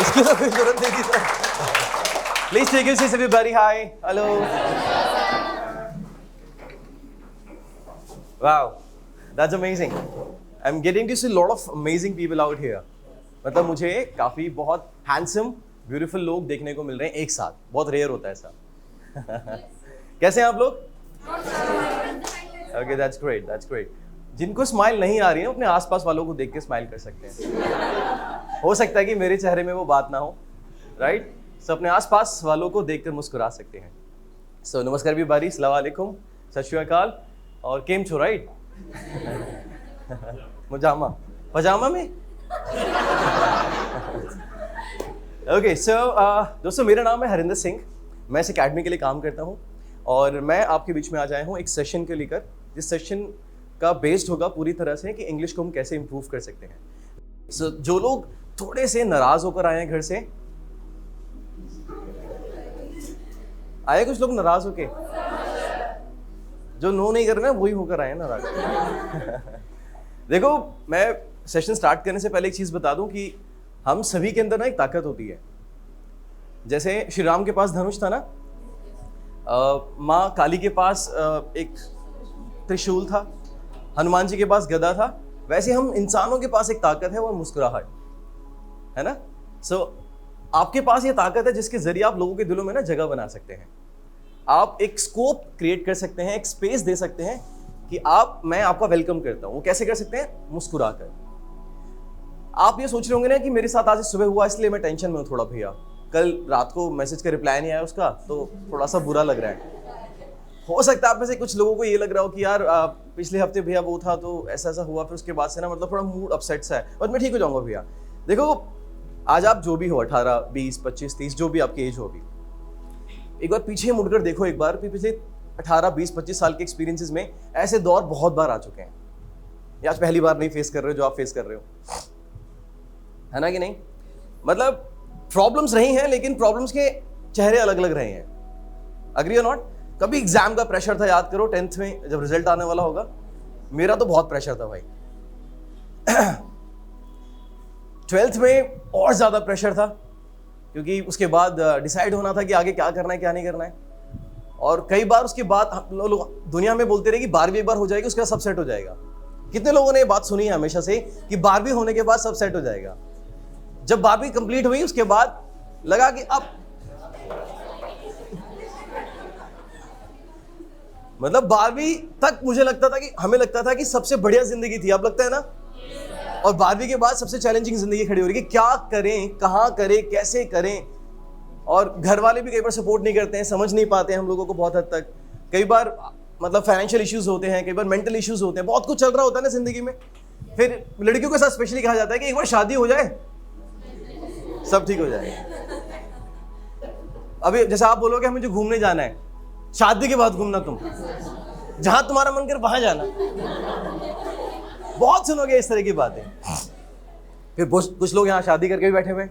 इसकी तो कोई जरूरत नहीं थी sir. Please take your seats everybody. Hi, hello. Wow, that's amazing. I am getting to see lot of amazing people out here. मतलब मुझे काफी बहुत हैंडसम ब्यूटीफुल लोग देखने को मिल रहे हैं एक साथ। बहुत रेयर होता है ऐसा। कैसे हैं आप लोग? Okay, that's great, that's great. जिनको स्माइल नहीं आ रही है अपने आसपास वालों को देख के स्माइल कर सकते हैं। हो सकता है कि मेरे चेहरे में वो बात ना हो, राइट? सो अपने आसपास वालों को देखकर मुस्कुरा सकते हैं। सो नमस्कार भी बारी, अस्सलाम वालेकुम, सत श्री अकाल। और केम छो, राइट? मुजामा पजामा में। ओके, सो दोस्तों, मेरा नाम है हरिंदर सिंह। मैं इस अकेडमी के लिए काम करता हूँ और मैं आपके बीच में आज आया हूँ एक सेशन के लेकर, जिस सेशन का बेस्ड होगा पूरी तरह से कि इंग्लिश को हम कैसे इम्प्रूव कर सकते हैं। सो जो लोग थोड़े से नाराज होकर आए हैं घर से, आए कुछ लोग नाराज होके, जो नो नहीं कर रहे हैं वही होकर आए हैं नाराज। देखो, मैं सेशन स्टार्ट करने से पहले एक चीज बता दूं कि हम सभी के अंदर ना एक ताकत होती है। जैसे श्री राम के पास धनुष था ना, माँ काली के पास एक त्रिशूल था, हनुमान जी के पास गदा था। वैसे हम इंसानों के पास एक ताकत है, वो मुस्कुराहट है ना। सो आपके पास ये ताकत है जिसके जरिए आप लोगों के दिलों में ना जगह बना सकते हैं। आप एक स्कोप क्रिएट कर सकते हैं, एक स्पेस दे सकते हैं कि मैं आपका वेलकम करता हूं। वो कैसे कर सकते हैं? मुस्कुरा कर। आप ये सोच रहे होंगे ना कि मेरे साथ आज सुबह हुआ इसलिए मैं टेंशन में हूं थोड़ा। भैया कल रात को मैसेज का रिप्लाई नहीं आया उसका, तो थोड़ा सा बुरा लग रहा है। हो सकता है आप में से कुछ लोगों को ये लग रहा हो कि यार पिछले हफ्ते भैया वो था तो ऐसा ऐसा हुआ, फिर उसके बाद से ना मतलब थोड़ा मूड अपसेट सा है, बट मैं ठीक हो जाऊंगा भैया। देखो, आज आप जो भी हो, 18, 20, 25, 30, जो भी आपकी एज होगी, एक बार पीछे मुड़कर देखो। एक बार पिछले 18, 20, 25 साल के एक्सपीरियंसेस में ऐसे दौर बहुत बार आ चुके हैं। या आज पहली बार नहीं फेस कर रहे हो जो आप फेस कर रहे हो, है ना कि नहीं? मतलब प्रॉब्लम्स रही हैं, लेकिन प्रॉब्लम्स के चेहरे अलग अलग रहे हैं। अग्री और नॉट? कभी एग्जाम का प्रेशर था, याद करो 10th में जब रिजल्ट आने वाला होगा। मेरा तो बहुत प्रेशर था भाई। 12th में और ज्यादा प्रेशर था, क्योंकि उसके बाद डिसाइड होना था कि आगे क्या करना है क्या नहीं करना है। और कई बार उसके बाद लोग दुनिया में बोलते रहे कि 12वीं एक बार हो जाएगी उसके बाद सब सेट हो जाएगा। कितने लोगों ने ये बात सुनी है हमेशा से कि 12वीं होने के बाद सब सेट हो जाएगा? जब 12वीं कंप्लीट हुई उसके बाद लगा कि अब मतलब 12वीं तक मुझे लगता था कि हमें लगता था कि सबसे बढ़िया जिंदगी थी, अब लगता है ना। और 12वीं के बाद सबसे चैलेंजिंग जिंदगी खड़ी हो रही है कि क्या करें, कहां करें, कैसे करें। और घर वाले भी कई बार सपोर्ट नहीं करते हैं, समझ नहीं पाते हैं हम लोगों को बहुत हद तक। कई बार मतलब फाइनेंशियल इश्यूज होते हैं, कई बार मेंटल इश्यूज होते हैं, बहुत कुछ चल रहा होता है ना जिंदगी में। फिर लड़कियों के साथ स्पेशली कहा जाता है कि एक बार शादी हो जाए सब ठीक हो जाएगा। अभी जैसे आप बोलोगे मुझे घूमने जाना है, शादी के बाद घूमना, तुम जहां तुम्हारा मन कर वहां जाना। बहुत सुनोगे इस तरह की बातें। फिर कुछ लोग यहां शादी करके भी बैठे हुए।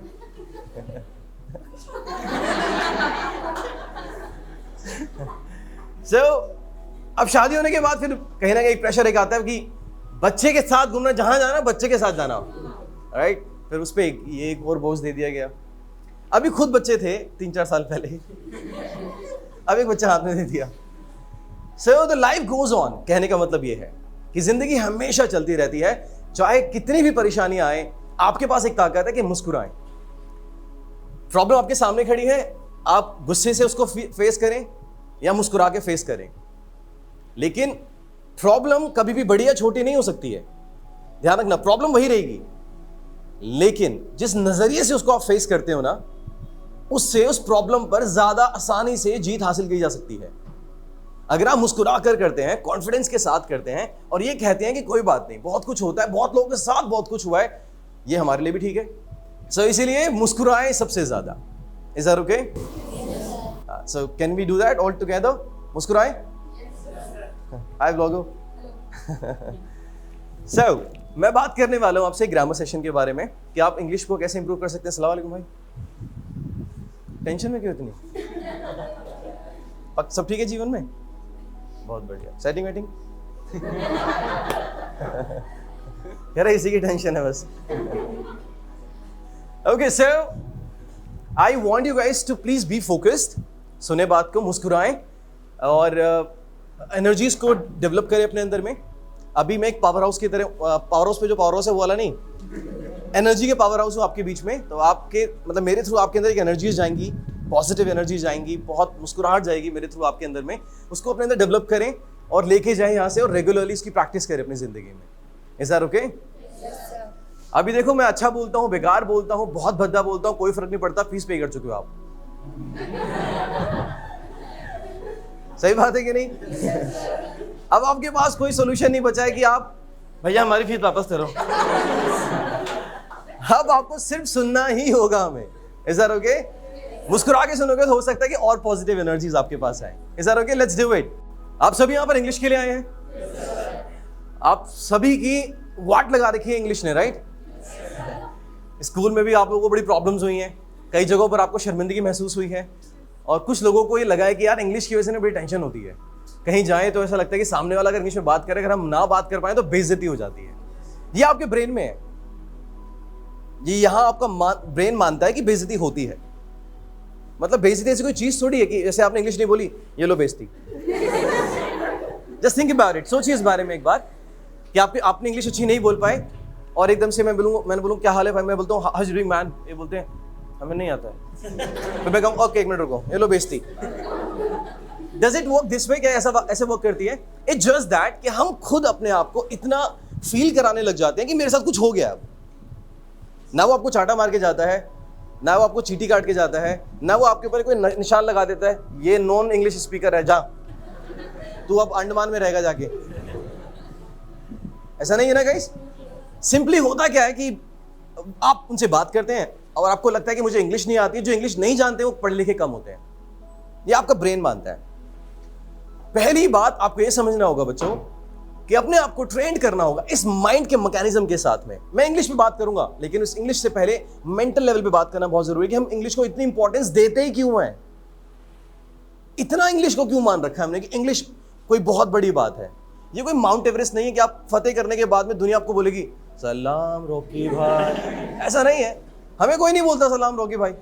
अब शादी होने के बाद फिर कहीं ना कहीं प्रेशर एक आता है कि बच्चे के साथ घूमना, जहां जाना बच्चे के साथ जाना, राइट? फिर उस पर ये एक और बोझ दे दिया गया। अभी खुद बच्चे थे 3-4 साल पहले, अब एक बच्चा हाथ में दे दिया। So the life goes on. कहने का मतलब ये है कि जिंदगी हमेशा चलती रहती है, चाहे कितनी भी परेशानी आए, आपके पास एक ताकत है कि मुस्कुराएं। प्रॉब्लम आपके सामने खड़ी है, आप गुस्से से उसको फेस करें या मुस्कुरा के फेस करें। लेकिन प्रॉब्लम कभी भी बड़ी या छोटी नहीं हो सकती है, ध्यान रखना। प्रॉब्लम वही रहेगी, लेकिन जिस नजरिए से उसको आप फेस करते हो ना, उससे उस प्रॉब्लम पर ज्यादा आसानी से जीत हासिल की जा सकती है। अगर आप मुस्कुरा कर करते हैं, कॉन्फिडेंस के साथ करते हैं और ये कहते हैं कि कोई बात नहीं, बहुत कुछ होता है, बहुत लोगों के साथ बहुत कुछ हुआ है, ये हमारे लिए भी ठीक है। सो इसीलिए मुस्कुराएं सबसे ज्यादा। Is that okay? So can we do that all together? मुस्कुराएं। हाय व्लॉगो। सो मैं बात करने वाला हूं आपसे ग्रामर सेशन के बारे में कि आप इंग्लिश को कैसे इंप्रूव कर सकते हैं। अस्सलाम वालेकुम भाई, टेंशन में क्यों इतनी? सब ठीक है जीवन में? बहुत बढ़िया। Setting waiting? यार इसी की टेंशन है बस। Okay, so I want you guys to please be focused, सुने बात को, मुस्कुराएं और एनर्जीज को डेवलप करें अपने अंदर में। अभी मैं एक पावर हाउस की तरह, पावर हाउस पे जो पावर हाउस है वो वाला नहीं, एनर्जी के पावर हाउस हूँ आपके बीच में। तो आपके मतलब मेरे थ्रू आपके अंदर एक एनर्जीज जाएंगी, पॉजिटिव एनर्जी जाएंगी, बहुत मुस्कुराहट जाएगी मेरे थ्रू आपके अंदर में। उसको अपने अंदर डेवलप करें और लेके जाएं यहाँ से, और रेगुलरली इसकी प्रैक्टिस करें अपनी जिंदगी में। Is that okay? अभी देखो मैं अच्छा बोलता हूँ, बेकार बोलता हूँ, बहुत भद्दा बोलता हूँ, कोई फर्क नहीं पड़ता, फीस पे कर चुके हो आप। सही बात है कि नहीं? अब आपके पास कोई सोल्यूशन नहीं बचा है कि आप भैया हमारी फीस वापस करो। अब आपको सिर्फ सुनना ही होगा हमें। Is that okay? मुस्कुरा के सुनोगे तो हो सकता है कि और पॉजिटिव एनर्जीज आपके पास आए। Is that okay? Let's do it. आप सभी यहाँ पर इंग्लिश के लिए आए हैं। आप सभी की वाट लगा रखी है इंग्लिश ने, राइट? स्कूल में भी आप लोगों को बड़ी प्रॉब्लम्स हुई हैं, कई जगहों पर आपको शर्मिंदगी महसूस हुई है, और कुछ लोगों को ये लगा है कि यार इंग्लिश की वजह से बड़ी टेंशन होती है, कहीं जाए तो ऐसा लगता है कि सामने वाला अगर इंग्लिश में बात करे, अगर हम ना बात कर पाए तो बेइज्जती हो जाती है। ये आपके ब्रेन में है, ये यहाँ आपका ब्रेन मानता है कि बेइज्जती होती है। मतलब बेइज्जती ऐसी कोई चीज थोड़ी है कि जैसे आपने इंग्लिश नहीं बोली, ये लो बेइज्जती। जस्ट थिंक अबाउट इट, सोचिए इस बारे में एक बार कि आपने इंग्लिश अच्छी नहीं बोल पाए और एकदम से मैंने बोलूँ क्या हाल है भाई, मैं बोलता हूँ how are you doing man, ये बोलते हैं हमें नहीं आता है, फिर मैं कहूँ ओके एक मिनट रुको, ये लो बेइज्जती। Does it work this way? क्या ऐसे वर्क करती है? इट जस्ट दैट कि हम खुद अपने आप को इतना फील कराने लग जाते हैं कि मेरे साथ कुछ हो गया। अब ना वो आपको चाटा मार के जाता है, ना वो आपको चीटी काट के जाता है, ना वो आपके ऊपर कोई निशान लगा देता है, ये नॉन इंग्लिश स्पीकर है, जा तू अब अंडमान में रहेगा जाके। ऐसा नहीं है ना गाइस? सिंपली होता क्या है कि आप उनसे बात करते हैं और आपको लगता है कि मुझे इंग्लिश नहीं आती। जो इंग्लिश नहीं जानते वो पढ़े लिखे कम होते हैं, ये आपका ब्रेन मानता है। पहली बात आपको ये समझना होगा बच्चों कि अपने आप को ट्रेन करना होगा इस माइंड के मैकेनिज्म के साथ में। मैं इंग्लिश में बात करूंगा, लेकिन उस इंग्लिश से पहले मेंटल लेवल पे बात करना बहुत जरूरी है कि हम इंग्लिश को इतनी इंपॉर्टेंस देते ही क्यों हैं, इतना इंग्लिश को क्यों मान रखा है हमने कि इंग्लिश कोई बहुत बड़ी बात है। ये कोई माउंट एवरेस्ट नहीं है कि आप फतेह करने के बाद में दुनिया आपको बोलेगी सलाम रॉकी भाई। ऐसा नहीं है, हमें कोई नहीं बोलता सलाम रॉकी भाई।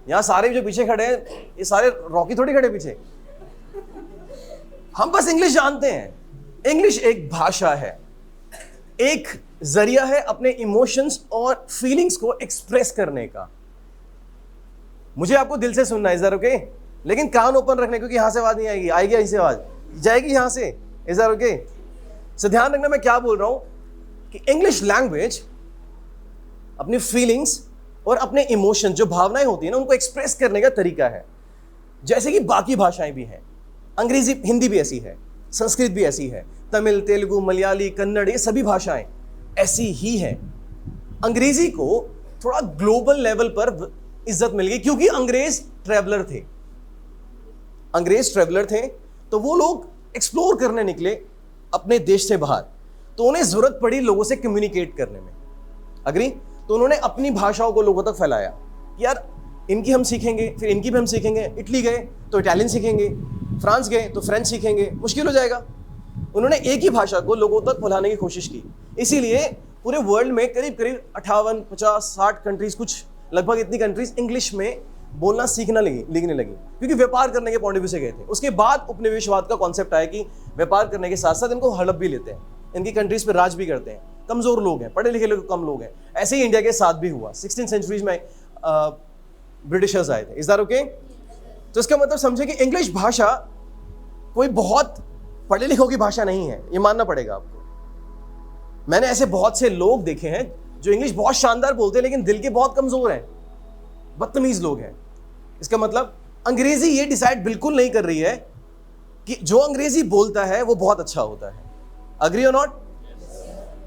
यहां सारे जो पीछे खड़े हैं ये सारे रॉकी थोड़ी खड़े पीछे, हम बस इंग्लिश जानते हैं। इंग्लिश एक भाषा है, एक जरिया है अपने इमोशंस और फीलिंग्स को एक्सप्रेस करने का। मुझे आपको दिल से सुनना है, इज दैट ओके? लेकिन कान ओपन रखने, क्योंकि यहां से आवाज नहीं आएगी, आएगी ऐसे आवाज जाएगी यहां से। Is that okay? सो ध्यान रखना मैं क्या बोल रहा हूं कि इंग्लिश लैंग्वेज अपनी फीलिंग्स और अपने इमोशन, जो भावनाएं होती है ना, उनको एक्सप्रेस करने का तरीका है। जैसे कि बाकी भाषाएं भी हैं, अंग्रेजी, हिंदी भी ऐसी है, संस्कृत भी ऐसी है, तमिल, तेलुगु, मलयाली, कन्नड़, ये सभी भाषाएं ऐसी ही हैं। अंग्रेजी को थोड़ा ग्लोबल लेवल पर इज्जत मिल गई क्योंकि अंग्रेज ट्रैवलर थे। अंग्रेज ट्रैवलर थे तो वो लोग एक्सप्लोर करने निकले अपने देश से बाहर, तो उन्हें जरूरत पड़ी लोगों से कम्युनिकेट करने में। अग्री? तो उन्होंने अपनी भाषाओं को लोगों तक फैलाया। यार इनकी हम सीखेंगे, फिर इनकी भी हम सीखेंगे। इटली गए तो इटालियन सीखेंगे, फ्रांस गए तो फ्रेंच सीखेंगे, मुश्किल हो जाएगा। उन्होंने एक ही भाषा को लोगों तक फैलाने की कोशिश की। इसीलिए पूरे वर्ल्ड में करीब करीब 58, 50, 60 कंट्रीज, कुछ लगभग इतनी कंट्रीज इंग्लिश में बोलना लिखने लगी, क्योंकि व्यापार करने के पॉइंट ऑफ व्यू से गए थे। उसके बाद उपनिवेशवाद का कॉन्सेप्ट आया कि व्यापार करने के साथ साथ इनको हड़प भी लेते हैं, इनकी कंट्रीज पे राज भी करते हैं, कमजोर लोग हैं, पढ़े लिखे लोग कम लोग हैं। ऐसे ही इंडिया के साथ भी हुआ। 16वीं सेंचुरीज में ब्रिटिशर्स आए थे। Is that okay? तो इसका मतलब समझे कि इंग्लिश भाषा कोई बहुत पढ़े लिखों की भाषा नहीं है, ये मानना पड़ेगा आपको। मैंने ऐसे बहुत से लोग देखे हैं जो इंग्लिश बहुत शानदार बोलते हैं लेकिन दिल के बहुत कमजोर हैं, बदतमीज लोग हैं। इसका मतलब अंग्रेजी ये डिसाइड बिल्कुल नहीं कर रही है कि जो अंग्रेजी बोलता है वो बहुत अच्छा होता है। अग्री और नॉट?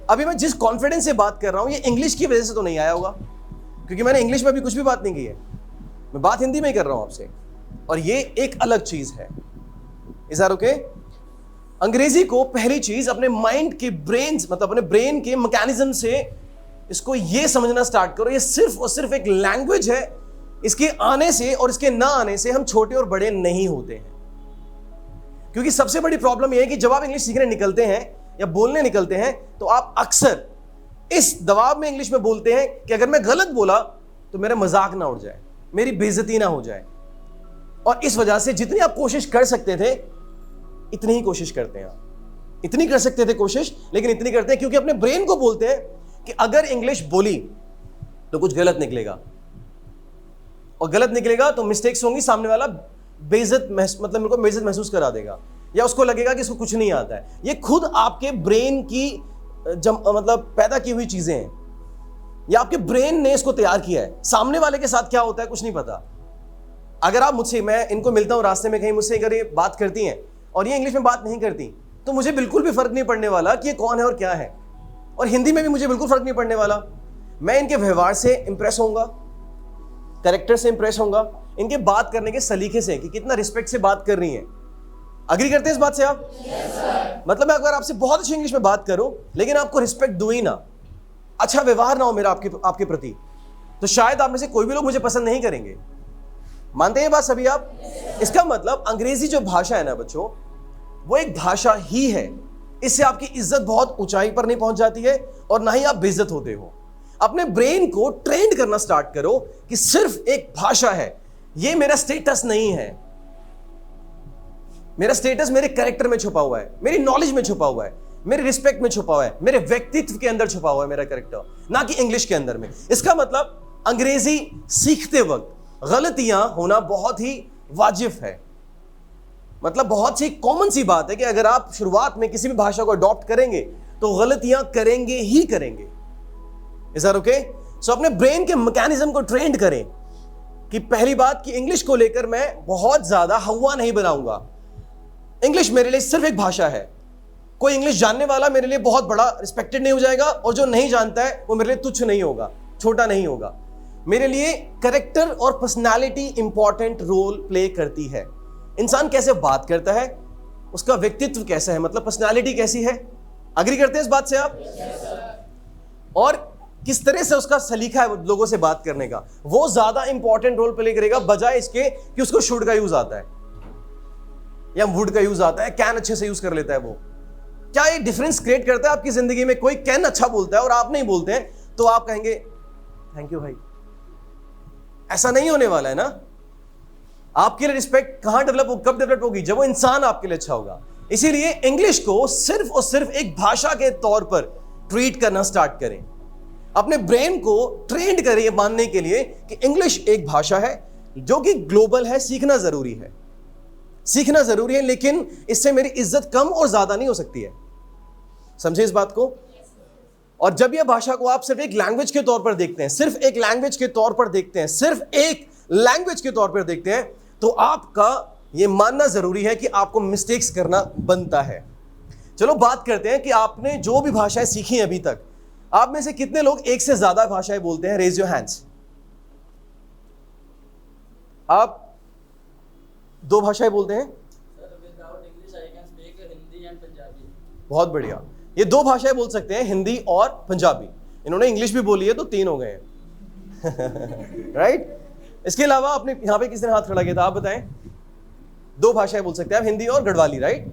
अभी मैं जिस कॉन्फिडेंस से बात कर रहा हूं ये इंग्लिश की वजह से तो नहीं आया होगा, क्योंकि मैंने इंग्लिश में भी कुछ भी बात नहीं की है, मैं बात हिंदी में ही कर रहा हूं आपसे, और ये एक अलग चीज है। Is that okay? अंग्रेजी को पहली चीज अपने माइंड के मतलब अपने ब्रेन के मैकेनिज्म से इसको ये समझना स्टार्ट करो, ये सिर्फ और सिर्फ एक लैंग्वेज है। इसके आने से और इसके ना आने से हम छोटे और बड़े नहीं होते हैं। क्योंकि सबसे बड़ी प्रॉब्लम यह है कि जब आप इंग्लिश सीखने निकलते हैं या बोलने निकलते हैं तो आप अक्सर इस दबाव में इंग्लिश में बोलते हैं कि अगर मैं गलत बोला तो मेरा मजाक ना उड़ जाए, मेरी बेइज्जती ना हो जाए। और इस वजह से जितनी आप कोशिश कर सकते थे इतनी ही कोशिश करते हैं आप। इतनी कर सकते थे कोशिश, लेकिन इतनी करते हैं क्योंकि अपने ब्रेन को बोलते हैं कि अगर इंग्लिश बोली तो कुछ गलत निकलेगा, और गलत निकलेगा तो मिस्टेक्स होंगी, सामने वाला बेइज्जत मतलब मेरे को बेइज्जत महसूस करा देगा, या उसको लगेगा कि इसको कुछ नहीं आता है। ये खुद आपके ब्रेन की मतलब पैदा की हुई चीजें हैं, या आपके ब्रेन ने इसको तैयार किया है। सामने वाले के साथ क्या होता है कुछ नहीं पता। अगर आप मुझसे, मैं इनको मिलता हूं रास्ते में कहीं, मुझसे अगर ये बात करती हैं और ये इंग्लिश में बात नहीं करती, तो मुझे बिल्कुल भी फर्क नहीं पड़ने वाला कि ये कौन है और क्या है, और हिंदी में भी मुझे बिल्कुल फर्क नहीं पड़ने वाला। मैं इनके व्यवहार से इंप्रेस होऊंगा, कैरेक्टर से इंप्रेस होऊंगा, इनके बात करने के सलीके से कि कितना रिस्पेक्ट से बात कर रही हैं। अग्री करते हैं इस बात से आप? yes, मतलब मैं अगर आपसे बहुत अच्छी इंग्लिश में बात करूं लेकिन आपको रिस्पेक्ट दूं ही ना, अच्छा व्यवहार ना हो मेरा आपके प्रति, तो शायद आप में से कोई भी लोग मुझे पसंद नहीं करेंगे। मानते हैं ये बात सभी आप? इसका मतलब अंग्रेजी जो भाषा है ना बच्चों, वो एक भाषा ही है। इससे आपकी इज्जत बहुत ऊंचाई पर नहीं पहुंच जाती है और ना ही आप बेइज्जत होते हो। अपने ब्रेन को ट्रेन करना स्टार्ट करो कि सिर्फ एक भाषा है, ये मेरा स्टेटस नहीं है। मेरा स्टेटस मेरे कैरेक्टर में छुपा हुआ है, मेरी नॉलेज में छुपा हुआ है, मेरे रिस्पेक्ट में छुपा हुआ है, मेरे व्यक्तित्व के अंदर छुपा हुआ है मेरा कैरेक्टर, ना कि इंग्लिश के अंदर में। इसका मतलब अंग्रेजी सीखते वक्त गलतियां होना बहुत ही वाजिब है। मतलब बहुत सी कॉमन सी बात है कि अगर आप शुरुआत में किसी भी भाषा को अडॉप्ट करेंगे तो गलतियां करेंगे ही करेंगे। Is that okay? सो अपने ब्रेन के मैकेनिज्म को ट्रेंड करें कि पहली बात कि इंग्लिश को लेकर मैं बहुत ज्यादा हवा नहीं बनाऊंगा। इंग्लिश मेरे लिए सिर्फ एक भाषा है। कोई इंग्लिश जानने वाला मेरे लिए बहुत बड़ा रिस्पेक्टेड नहीं हो जाएगा, और जो नहीं जानता है वो मेरे लिए तुच्छ नहीं होगा, छोटा नहीं होगा। मेरे लिए कैरेक्टर और पर्सनालिटी इंपॉर्टेंट रोल प्ले करती है। इंसान कैसे बात करता है, उसका व्यक्तित्व कैसा है, मतलब पर्सनालिटी कैसी है। अग्री करते हैं इस बात से आप? और किस तरह से उसका सलीका है लोगों से बात करने का, वो ज्यादा इंपॉर्टेंट रोल प्ले करेगा, बजाय इसके कि उसको शुड का यूज आता है या वुड का यूज आता है, कैन अच्छे से यूज कर लेता है। वो क्या ये डिफरेंस क्रिएट करता है आपकी जिंदगी में? कोई कैन अच्छा बोलता है और आप नहीं बोलते हैं, तो आप कहेंगे थैंक यू भाई। ऐसा नहीं होने वाला है ना। आपके लिए रिस्पेक्ट कब डेवलप होगी? जब वो इंसान आपके लिए अच्छा होगा। इसीलिए इंग्लिश को सिर्फ और सिर्फ एक भाषा के तौर पर ट्रीट करना स्टार्ट करें। अपने ब्रेन को ट्रेंड करें ये मानने के लिए कि इंग्लिश एक भाषा है जो कि ग्लोबल है। सीखना जरूरी है, सीखना जरूरी है, लेकिन इससे मेरी इज्जत कम और ज्यादा नहीं हो सकती है। समझे इस बात को? और जब यह भाषा को आप सिर्फ एक लैंग्वेज के तौर पर देखते हैं, सिर्फ एक लैंग्वेज के तौर पर देखते हैं, सिर्फ एक लैंग्वेज के तौर पर देखते हैं, तो आपका यह मानना जरूरी है कि आपको मिस्टेक्स करना बनता है। चलो बात करते हैं कि आपने जो भी भाषाएं सीखी अभी तक, आप में से कितने लोग एक से ज्यादा भाषाएं बोलते हैं? Raise your hands. आप 2 भाषाएं बोलते हैं? बहुत बढ़िया, ये 2 भाषाएं बोल सकते हैं, हिंदी और पंजाबी। इन्होंने इंग्लिश भी बोली है तो 3 हो गए हैं। राइट? इसके अलावा आपने यहां पे किसने हाथ खड़ा किया था? आप बताएं। 2 भाषाएं बोल सकते हैं आप, हिंदी और गढ़वाली। राइट?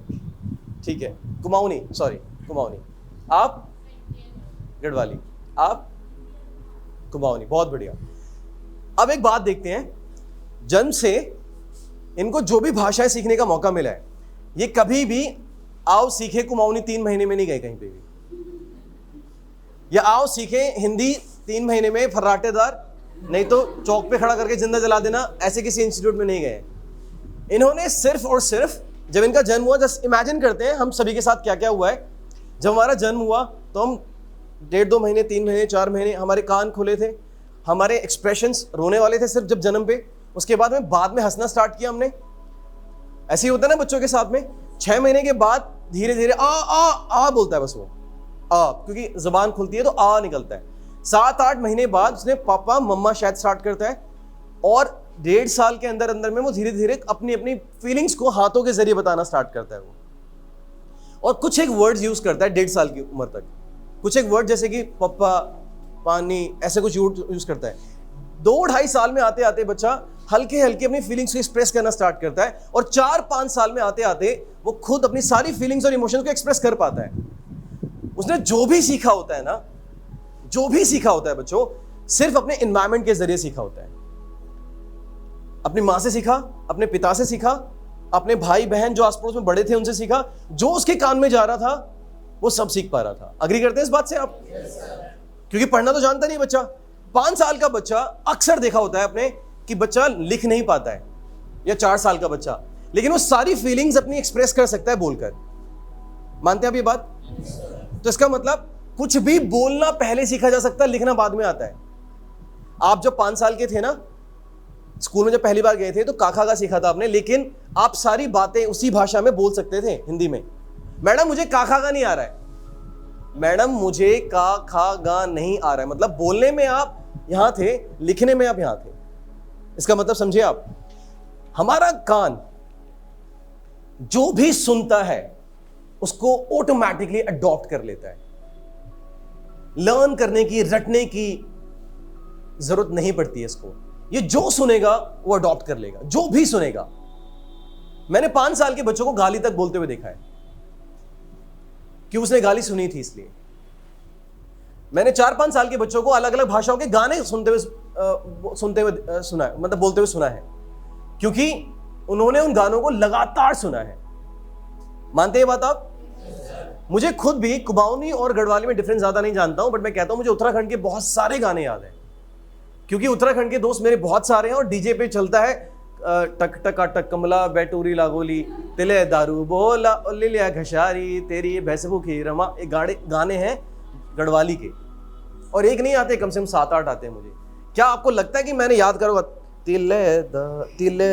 ठीक है। कुमाऊनी, सॉरी कुमाऊनी। आप गढ़वाली, आप कुमाऊनी। बहुत बढ़िया। अब एक बात देखते हैं, जन्म से इनको जो भी भाषाएं सीखने का मौका मिला है, ये कभी भी आओ सीखे कुमाऊनी 3 महीने में नहीं गए कहीं पे भी, या आओ सीखे हिंदी 3 महीने में फर्राटेदार, नहीं तो चौक पे खड़ा करके जिंदा जला देना, ऐसे किसी इंस्टीट्यूट में नहीं गए। इन्होंने सिर्फ और सिर्फ जब इनका जन्म हुआ, जस्ट इमेजिन करते हैं हम सभी के साथ क्या क्या हुआ है। जब हमारा जन्म हुआ तो हम 1.5-2 महीने, 3 महीने, 4 महीने हमारे कान खुले थे, हमारे एक्सप्रेशंस रोने वाले थे सिर्फ जब जन्म पे। उसके बाद में हंसना स्टार्ट किया हमने। ऐसे ही होता है ना बच्चों के साथ में। 6 महीने के बाद धीरे धीरे आ आ आ बोलता है, बस वो आ, क्योंकि जबान खुलती है तो आ निकलता है। 7-8 महीने बाद उसने पापा मम्मा शायद स्टार्ट करता है, और 1.5 साल के अंदर अंदर में वो धीरे धीरे अपनी अपनी फीलिंग्स को हाथों के जरिए बताना स्टार्ट करता है वो। और कुछ एक वर्ड्स यूज करता है 1.5 साल की उम्र तक। कुछ एक वर्ड जैसे कि पप्पा, पानी, ऐसे कुछ यूज करता है। 2-2.5 साल में आते आते बच्चा हल्के हल्के अपनी फीलिंग्स को एक्सप्रेस करना स्टार्ट करता है, और 4-5 साल में आते आते वो खुद अपनी सारी फीलिंग्स और इमोशंस को एक्सप्रेस कर पाता है। उसने जो भी सीखा होता है ना, जो भी सीखा होता है बच्चों, सिर्फ अपने एनवायरमेंट के जरिए सीखा होता है। अपनी माँ से सीखा, अपने पिता से सीखा, अपने भाई बहन जो आस पड़ोस में बड़े थे उनसे सीखा, जो उसके कान में जा रहा था वो सब सीख पा रहा था। अग्री करते हैं इस बात से आप? क्योंकि पढ़ना तो जानता नहीं बच्चा। 5 साल का बच्चा अक्सर देखा होता है आपने कि बच्चा लिख नहीं पाता है, या 4 साल का बच्चा, लेकिन वो सारी फीलिंग्स अपनी एक्सप्रेस कर सकता है बोलकर। मानते हैं आप ये बात? तो इसका मतलब कुछ भी बोलना पहले सीखा जा सकता है, लिखना बाद में आता है। आप जब 5 साल के थे ना, स्कूल में जब पहली बार गए थे तो काखा का सीखा था आपने, लेकिन आप सारी बातें उसी भाषा में बोल सकते थे हिंदी में। मैडम मुझे काखा का नहीं आ रहा है, मैडम मुझे का खा गा नहीं आ रहा है, मतलब बोलने में आप यहां थे, लिखने में आप यहां थे। इसका मतलब समझे आप? हमारा कान जो भी सुनता है उसको ऑटोमेटिकली अडॉप्ट कर लेता है। लर्न करने की, रटने की जरूरत नहीं पड़ती है इसको। ये जो सुनेगा वो अडॉप्ट कर लेगा, जो भी सुनेगा। मैंने 5 साल के बच्चों को गाली तक बोलते हुए देखा है कि उसने गाली सुनी थी इसलिए। मैंने 4-5 साल के बच्चों को अलग अलग भाषाओं के गाने सुनते हुए सुना है, मतलब बोलते हुए सुना है, क्योंकि उन्होंने उन गानों को लगातार सुना है। मानते हैं बात आप? मुझे खुद भी कुमाऊनी और गढ़वाली में डिफरेंस ज्यादा नहीं जानता हूं, बट मैं कहता हूं मुझे उत्तराखंड के बहुत सारे गाने याद हैं, क्योंकि उत्तराखंड के दोस्त मेरे बहुत सारे हैं और डीजे पे चलता है टक टका टक कमला बैटूरी लागोली तिले दारू बोला लिया घशारी तेरी भैंस भूखी रमा। ये गाने हैं गढ़वाली के, और एक नहीं आते, कम से कम 7-8 आते हैं मुझे। क्या आपको लगता है कि मैंने याद करूंगा तिले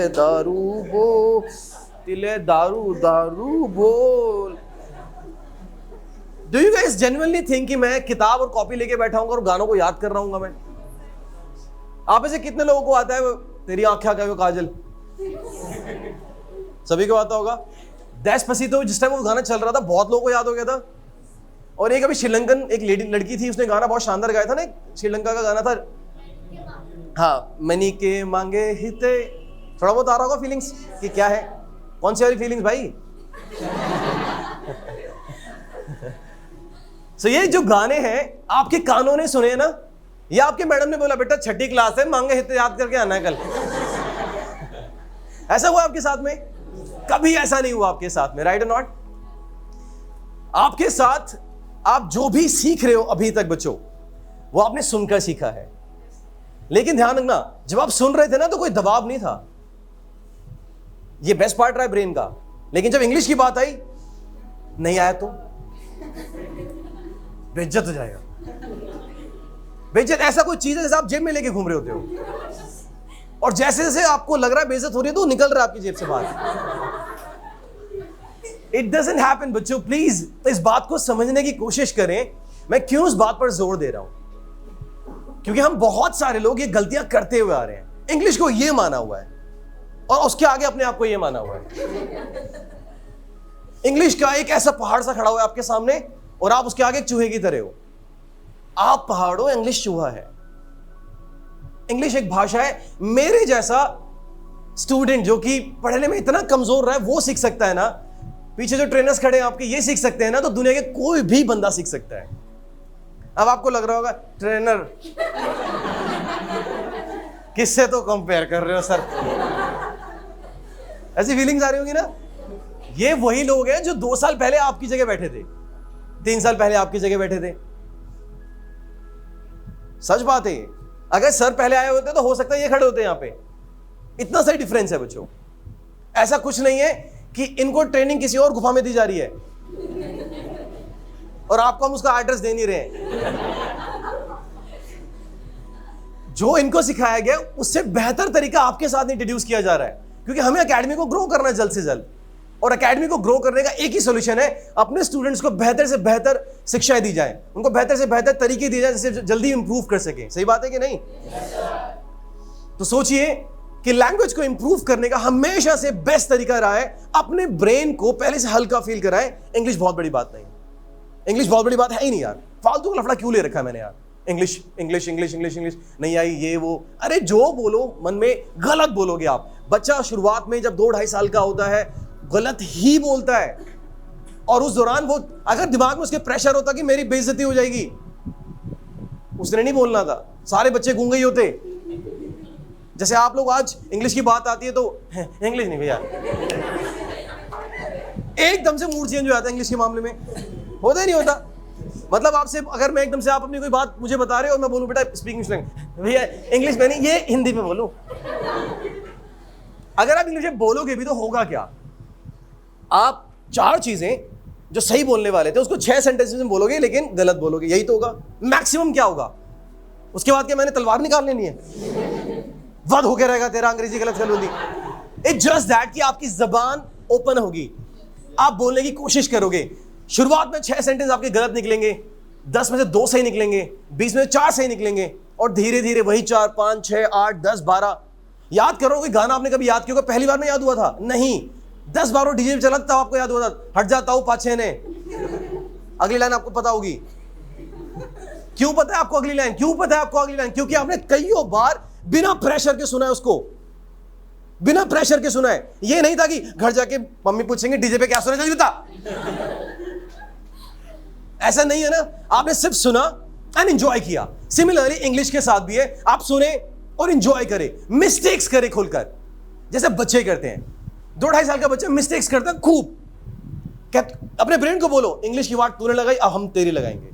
दारू दारू बोल? Do you guys genuinely think कि मैं किताब और कॉपी लेके बैठा हूँ और गानों को याद कर रहा हूँ? मैं आप ऐसे कितने लोगों को आता है तेरी आंखें का वो काजल? सभी को आता होगा। डेस्पासितो जिस टाइम वो गाना चल रहा था बहुत लोगों को याद हो गया था। और एक अभी श्रीलंकन एक लड़की थी, उसने गाना बहुत शानदार गाया था ना, श्रीलंका का गाना था, हाँ, मनी के मांगे हिते। थोड़ा बहुत आ रहा होगा फीलिंग्स कि क्या है, कौन सी वाली फीलिंग्स भाई? So, ये जो गाने हैं आपके कानों ने सुने ना, या आपके मैडम ने बोला बेटा 6ठी क्लास है, मांगे हित याद करके आना है कल? ऐसा हुआ आपके साथ में? कभी ऐसा नहीं हुआ आपके साथ में, राइट और नॉट? आपके साथ आप जो भी सीख रहे हो अभी तक बच्चों, वो आपने सुनकर सीखा है। लेकिन ध्यान रखना, जब आप सुन रहे थे ना तो कोई दबाव नहीं था। ये बेस्ट पार्ट रहा है ब्रेन का। लेकिन जब इंग्लिश की बात आई, नहीं आया तो बेइज्जत हो जाएगा। बेइज्जत ऐसा कोई चीज है जैसे आप जेब में लेके घूम रहे होते हो, और जैसे जैसे आपको लग रहा है बेइज्जत हो रही है तो निकल रहा है आपकी जेब से बाहर। इट डजंट हैपन बच्चों, प्लीज तो इस बात को समझने की कोशिश करें। मैं क्यों इस बात पर जोर दे रहा हूं? क्योंकि हम बहुत सारे लोग ये गलतियां करते हुए आ रहे हैं। इंग्लिश को ये माना हुआ है और उसके आगे अपने आप को ये माना हुआ है। इंग्लिश का एक ऐसा पहाड़ सा खड़ा हुआ है आपके सामने और आप उसके आगे एक चूहे की तरह हो। आप पहाड़ हो, इंग्लिश चूहा है। इंग्लिश एक भाषा है। मेरे जैसा स्टूडेंट जो कि पढ़ने में इतना कमजोर रहा है वो सीख सकता है ना, पीछे जो ट्रेनर्स खड़े हैं आपके ये सीख सकते हैं ना, तो दुनिया के कोई भी बंदा सीख सकता है। अब आपको लग रहा होगा ट्रेनर किससे तो कंपेयर कर रहे हो सर? ऐसी फीलिंग्स आ रही होंगी ना। ये वही लोग हैं जो 2 साल पहले आपकी जगह बैठे थे, 3 साल पहले आपकी जगह बैठे थे। सच बात है। अगर सर पहले आए होते तो हो सकता है ये खड़े होते यहां पे। इतना सा डिफरेंस है बच्चों। ऐसा कुछ नहीं है कि इनको ट्रेनिंग किसी और गुफा में दी जा रही है और आपको हम उसका एड्रेस दे नहीं रहे हैं। जो इनको सिखाया गया उससे बेहतर तरीका आपके साथ इंट्रोड्यूस किया जा रहा है, क्योंकि हमें एकेडमी को ग्रो करना है जल्द से जल्द। और एकेडमी को ग्रो करने का एक ही सॉल्यूशन है, अपने स्टूडेंट्स को बेहतर से बेहतर शिक्षा दी जाए, उनको बेहतर से बेहतर तरीके दिए जाए जिससे जल्दी इंप्रूव कर सके। सही बात है कि नहीं? तो सोचिए कि लैंग्वेज को इंप्रूव करने का हमेशा से बेस्ट तरीका रहा है अपने ब्रेन को पहले से हल्का फील कराएं। इंग्लिश बहुत बड़ी बात नहीं, इंग्लिश बहुत बड़ी बात है ही नहीं यार। फालतू का लफड़ा क्यों ले रखा है मैंने यार? English English English English English नहीं आई ये वो। अरे जो बोलो मन में गलत बोलोगे आप। बच्चा शुरुआत में जब 2-2.5 साल का होता है गलत ही बोलता है, और उस दौरान वो अगर दिमाग में उसके प्रेशर होता कि मेरी बेइज्जती हो जाएगी, उसने नहीं बोलना था, सारे बच्चे गूंगे ही होते। जैसे आप लोग आज इंग्लिश की बात आती है तो इंग्लिश नहीं भैया, एकदम से मूड चेंज हो जाता है इंग्लिश के मामले में, होता ही नहीं होता। मतलब आपसे अगर मैं एकदम से, आप अपनी कोई बात मुझे बता रहे हो और मैं बोलूं बेटा स्पीकिंग भैया इंग्लिश में नहीं, ये हिंदी में बोलो। अगर आप इंग्लिश में बोलोगे भी तो होगा क्या? आप 4 चीजें जो सही बोलने वाले थे उसको 6 सेंटेंसेस में बोलोगे लेकिन गलत बोलोगे, यही तो होगा मैक्सिमम। क्या होगा उसके बाद? क्या मैंने तलवार निकाल लेनी है, वध होके रहेगा तेरा अंग्रेजी गलत कर लूंगी। इट्स जस्ट दैट कि आपकी जबान ओपन होगी, आप बोलने की कोशिश करोगे। शुरुआत में 6 सेंटेंस आपके गलत निकलेंगे, 10 में से 2 सही निकलेंगे, 20 में से 4 सही निकलेंगे, और धीरे धीरे वही 4, 5, 6, 8, 10, 12 याद करो। कोई गाना आपने कभी याद किया होगा पहली बार में याद हुआ था? नहीं, 10 बार वो डीजे पे चला तब आपको याद हुआ था। हट जाता हूं पाछे ने, अगली लाइन आपको पता होगी। क्यों पता है आपको अगली लाइन? क्यों पता है आपको अगली लाइन? क्योंकि आपने कईयों बार बिना प्रेशर के सुना है उसको, बिना प्रेशर के सुना है। ये नहीं था कि घर जाके मम्मी पूछेंगे डीजे पे क्या सुना, जल्दी बता। ऐसा नहीं है ना, आपने सिर्फ सुना एंड एंजॉय किया। सिमिलरली इंग्लिश के साथ भी है, आप सुने और एंजॉय करें, मिस्टेक्स करें खुलकर, जैसे बच्चे करते हैं। 2-2.5 साल का बच्चा मिस्टेक्स करता है खूब। अपने ब्रेन को बोलो इंग्लिश की वाट तूने लगाई, अब हम तेरी लगाएंगे।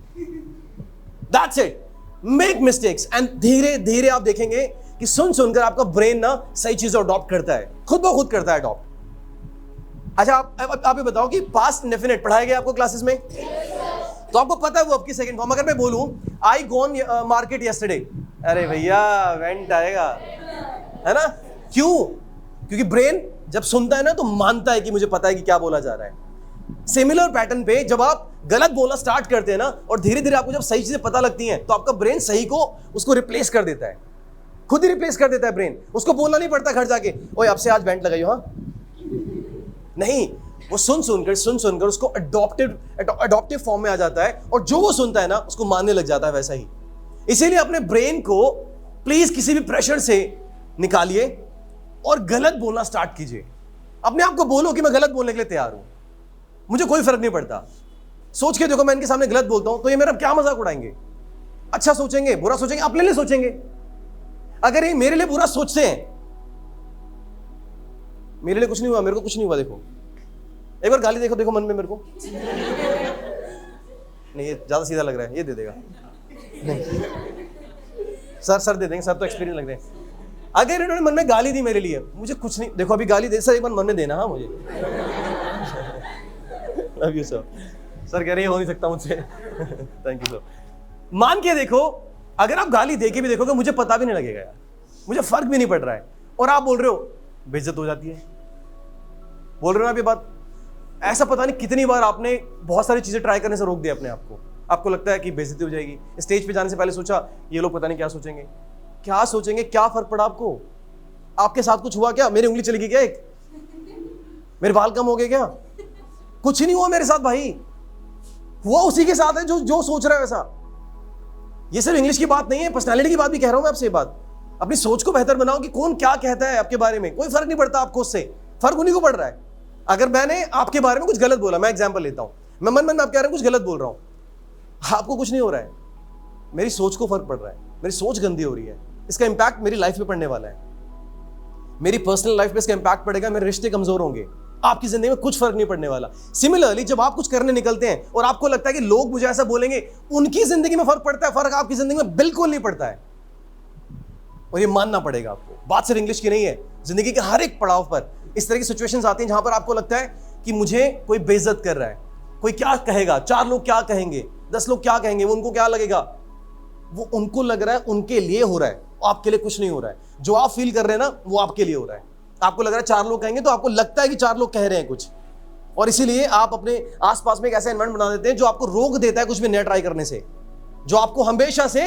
That's it, make mistakes and धीरे धीरे आप देखेंगे कि सुन सुनकर आपका ब्रेन ना सही चीजें अडॉप्ट करता है, खुद ब खुद करता है अडॉप्ट। अच्छा आप ये बताओ कि पास्ट इंडेफिनिट पढ़ाया गया आपको क्लासेस में? तो आपको पता है वो आपकी सेकंड फॉर्म। अगर मैं बोलूं आई गॉन मार्केट यस्टरडे, अरे भैया वेंट आएगा, है ना? क्यों? क्योंकि ब्रेन जब सुनता है ना तो मानता है कि मुझे पता है कि क्या बोला जा रहा है। सिमिलर पैटर्न पे जब आप गलत बोलना स्टार्ट करते हैं ना और धीरे धीरे आपको जब सही चीजें पता लगती हैं तो आपका ब्रेन सही को उसको रिप्लेस कर देता है, खुद ही रिप्लेस कर देता है ब्रेन। उसको बोलना नहीं पड़ता घर जाके ओए अब से आज बैंड लगाइयो, हाँ नहीं, वो सुन सुनकर उसको अडॉप्टिव फॉर्म में आ जाता है और जो वो सुनता है ना उसको मानने लग जाता है वैसा ही। इसीलिए अपने ब्रेन को प्लीज किसी भी प्रेशर से निकालिए और गलत बोलना स्टार्ट कीजिए। अपने आप को बोलो कि मैं गलत बोलने के लिए तैयार हूं, मुझे कोई फर्क नहीं पड़ता। सोच के देखो मैं इनके सामने गलत बोलता हूं तो ये मेरा क्या मजाक उड़ाएंगे? अच्छा सोचेंगे, बुरा सोचेंगे, अपने लिए सोचेंगे। अगर ये मेरे लिए बुरा सोचते हैं, मेरे लिए कुछ नहीं हुआ, मेरे को कुछ नहीं हुआ, देखो एक बार गाली देखो मन में मेरे को, नहीं ये ज्यादा सीधा लग रहा है, ये दे देगा सर दे देंगे, सर तो एक्सपीरियंस लग रहे हैं। अगर इन्होंने मन में गाली दी मेरे लिए, मुझे कुछ नहीं, देखो अभी गाली दे सर, एक बार मन में देना, हाँ मुझे लव यू सर कह रहे हो नहीं सकता मुझसे थैंक यू सर। मान के देखो, अगर आप गाली दे के भी देखोगे मुझे पता भी नहीं लगेगा यार, मुझे फर्क भी नहीं पड़ रहा है, और आप बोल रहे हो, बेइज्जत हो जाती है। बोल रहे हो ना अभी बात, ऐसा पता नहीं कितनी बार आपने बहुत सारी चीजें ट्राई करने से रोक दिया अपने आप को। आपको लगता है कि बेइज्जती हो जाएगी, स्टेज पे जाने से पहले सोचा ये लोग पता नहीं क्या सोचेंगे, क्या सोचेंगे, क्या फर्क पड़ा आपको? आपके साथ कुछ हुआ क्या? मेरी उंगली चली गई क्या, एक मेरे बाल कम हो गए क्या? कुछ नहीं हुआ मेरे साथ भाई, हुआ उसी के साथ है जो सोच रहा है वैसा। ये सिर्फ इंग्लिश की बात नहीं है, पर्सनालिटी की बात भी कह रहा हूं मैं आपसे। ये बात अपनी सोच को बेहतर बनाओ कि कौन क्या कहता है आपके बारे में, कोई फर्क नहीं पड़ता आपको, उससे फर्क उन्हीं को पड़ रहा है। अगर मैंने आपके बारे में कुछ गलत बोला, मैं एग्जांपल लेता हूं, मैं मन में आप कह रहे हैं कुछ गलत बोल रहा हूं, आपको कुछ नहीं हो रहा है, मेरी सोच को फर्क पड़ रहा है, मेरी सोच गंदी हो रही है, इसका इंपैक्ट मेरी लाइफ पे पड़ने वाला है, मेरी पर्सनल लाइफ पे इसका इंपैक्ट पड़ेगा, मेरे रिश्ते कमजोर होंगे, आपकी जिंदगी में कुछ फर्क नहीं पड़ने वाला। सिमिलरली जब आप कुछ करने निकलते हैं और आपको लगता है कि लोग मुझे ऐसा बोलेंगे, उनकी जिंदगी में फर्क पड़ता है, फर्क आपकी जिंदगी में बिल्कुल नहीं पड़ता है, और ये मानना पड़ेगा आपको। बात सिर्फ इंग्लिश की नहीं है, जिंदगी के हर एक पड़ाव पर इस तरह की सिचुएशंस आती हैं जहां पर आपको लगता है कि मुझे कोई बेइज्जत कर रहा है, कोई क्या कहेगा, 4 लोग क्या कहेंगे, 10 लोग क्या कहेंगे, वो उनको क्या लगेगा, वो उनको लग रहा है उनके लिए हो रहा है, आपके लिए कुछ नहीं हो रहा है। जो आप फील कर रहे हैं ना वो आपके लिए हो रहा है। आपको लग रहा है 4 लोग कहेंगे, तो आपको लगता है कि 4 लोग कह रहे हैं कुछ, और इसीलिए आप अपने आसपास में एक ऐसा एनवायरनमेंट बना देते हैं जो आपको रोक देता है कुछ भी नया ट्राई करने से, जो आपको हमेशा से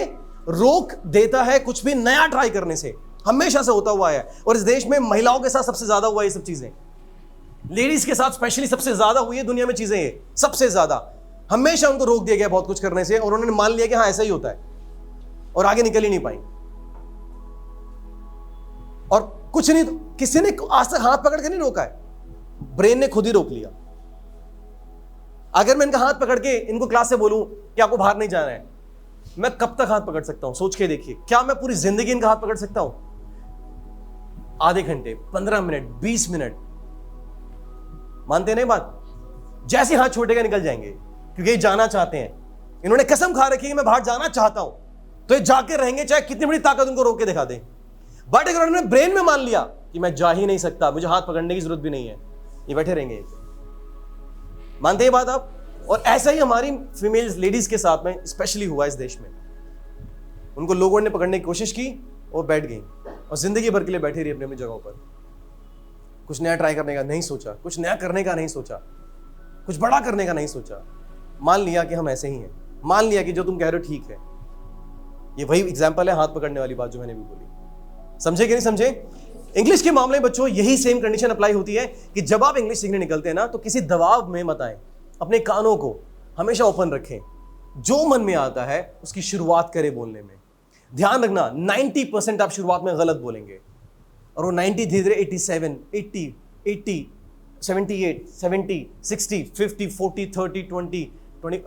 रोक देता है कुछ भी नया ट्राई करने से, हमेशा से होता हुआ है। और इस देश में महिलाओं के साथ सबसे ज्यादा हुआ ये सब चीजें, लेडीज के साथ स्पेशली सबसे ज्यादा हुई है दुनिया में चीजें, ये सबसे ज्यादा। हमेशा उनको रोक दिया गया बहुत कुछ करने से, और उन्होंने मान लिया कि हाँ ऐसा ही होता है, और आगे निकल ही नहीं पाई। और कुछ नहीं, किसी ने आज तक हाथ पकड़ के नहीं रोका है, ब्रेन ने खुद ही रोक लिया। अगर मैं इनका हाथ पकड़ के इनको क्लास से बोलूं कि आपको बाहर नहीं जाना है, मैं कब तक हाथ पकड़ सकता हूं? सोच के देखिए, क्या मैं पूरी जिंदगी इनका हाथ पकड़ सकता हूं? आधे घंटे, 15 मिनट, 20 मिनट, मानते नहीं बात? जैसे हाथ छोटेगा निकल जाएंगे, क्योंकि ये जाना चाहते हैं। इन्होंने कसम खा रखी है कि मैं बाहर जाना चाहता हूं, तो ये जाके रहेंगे, चाहे कितनी बड़ी ताकत उनको रोक के दिखा दे। बट अगर उन्होंने ब्रेन में मान लिया कि मैं जा ही नहीं सकता, मुझे हाथ पकड़ने की जरूरत भी नहीं है, ये बैठे रहेंगे। मानते हैं बात आप? और ऐसा ही हमारी फीमेल लेडीज के साथ में स्पेशली हुआ इस देश में। उनको लोगों ने पकड़ने की कोशिश की और बैठ गई, और जिंदगी भर के लिए बैठी रही अपनी अपनी जगहों पर। कुछ नया ट्राई करने का नहीं सोचा, कुछ नया करने का नहीं सोचा, कुछ बड़ा करने का नहीं सोचा। मान लिया कि हम ऐसे ही हैं, मान लिया कि जो तुम कह रहे हो ठीक है। ये वही एग्जाम्पल है हाथ पकड़ने वाली बात जो मैंने भी बोली। समझे कि नहीं समझे? इंग्लिश के मामले में बच्चों यही सेम कंडीशन अप्लाई होती है कि जब आप इंग्लिश सीखने निकलते हैं ना, तो किसी दबाव में मत आए। अपने कानों को हमेशा ओपन रखें, जो मन में आता है उसकी शुरुआत करें बोलने में। ध्यान रखना 90% आप शुरुआत में गलत बोलेंगे, और वो 90 धीरे धीरे 87, 80, 80, 78, 70, 60, 50, 40, 30, 20,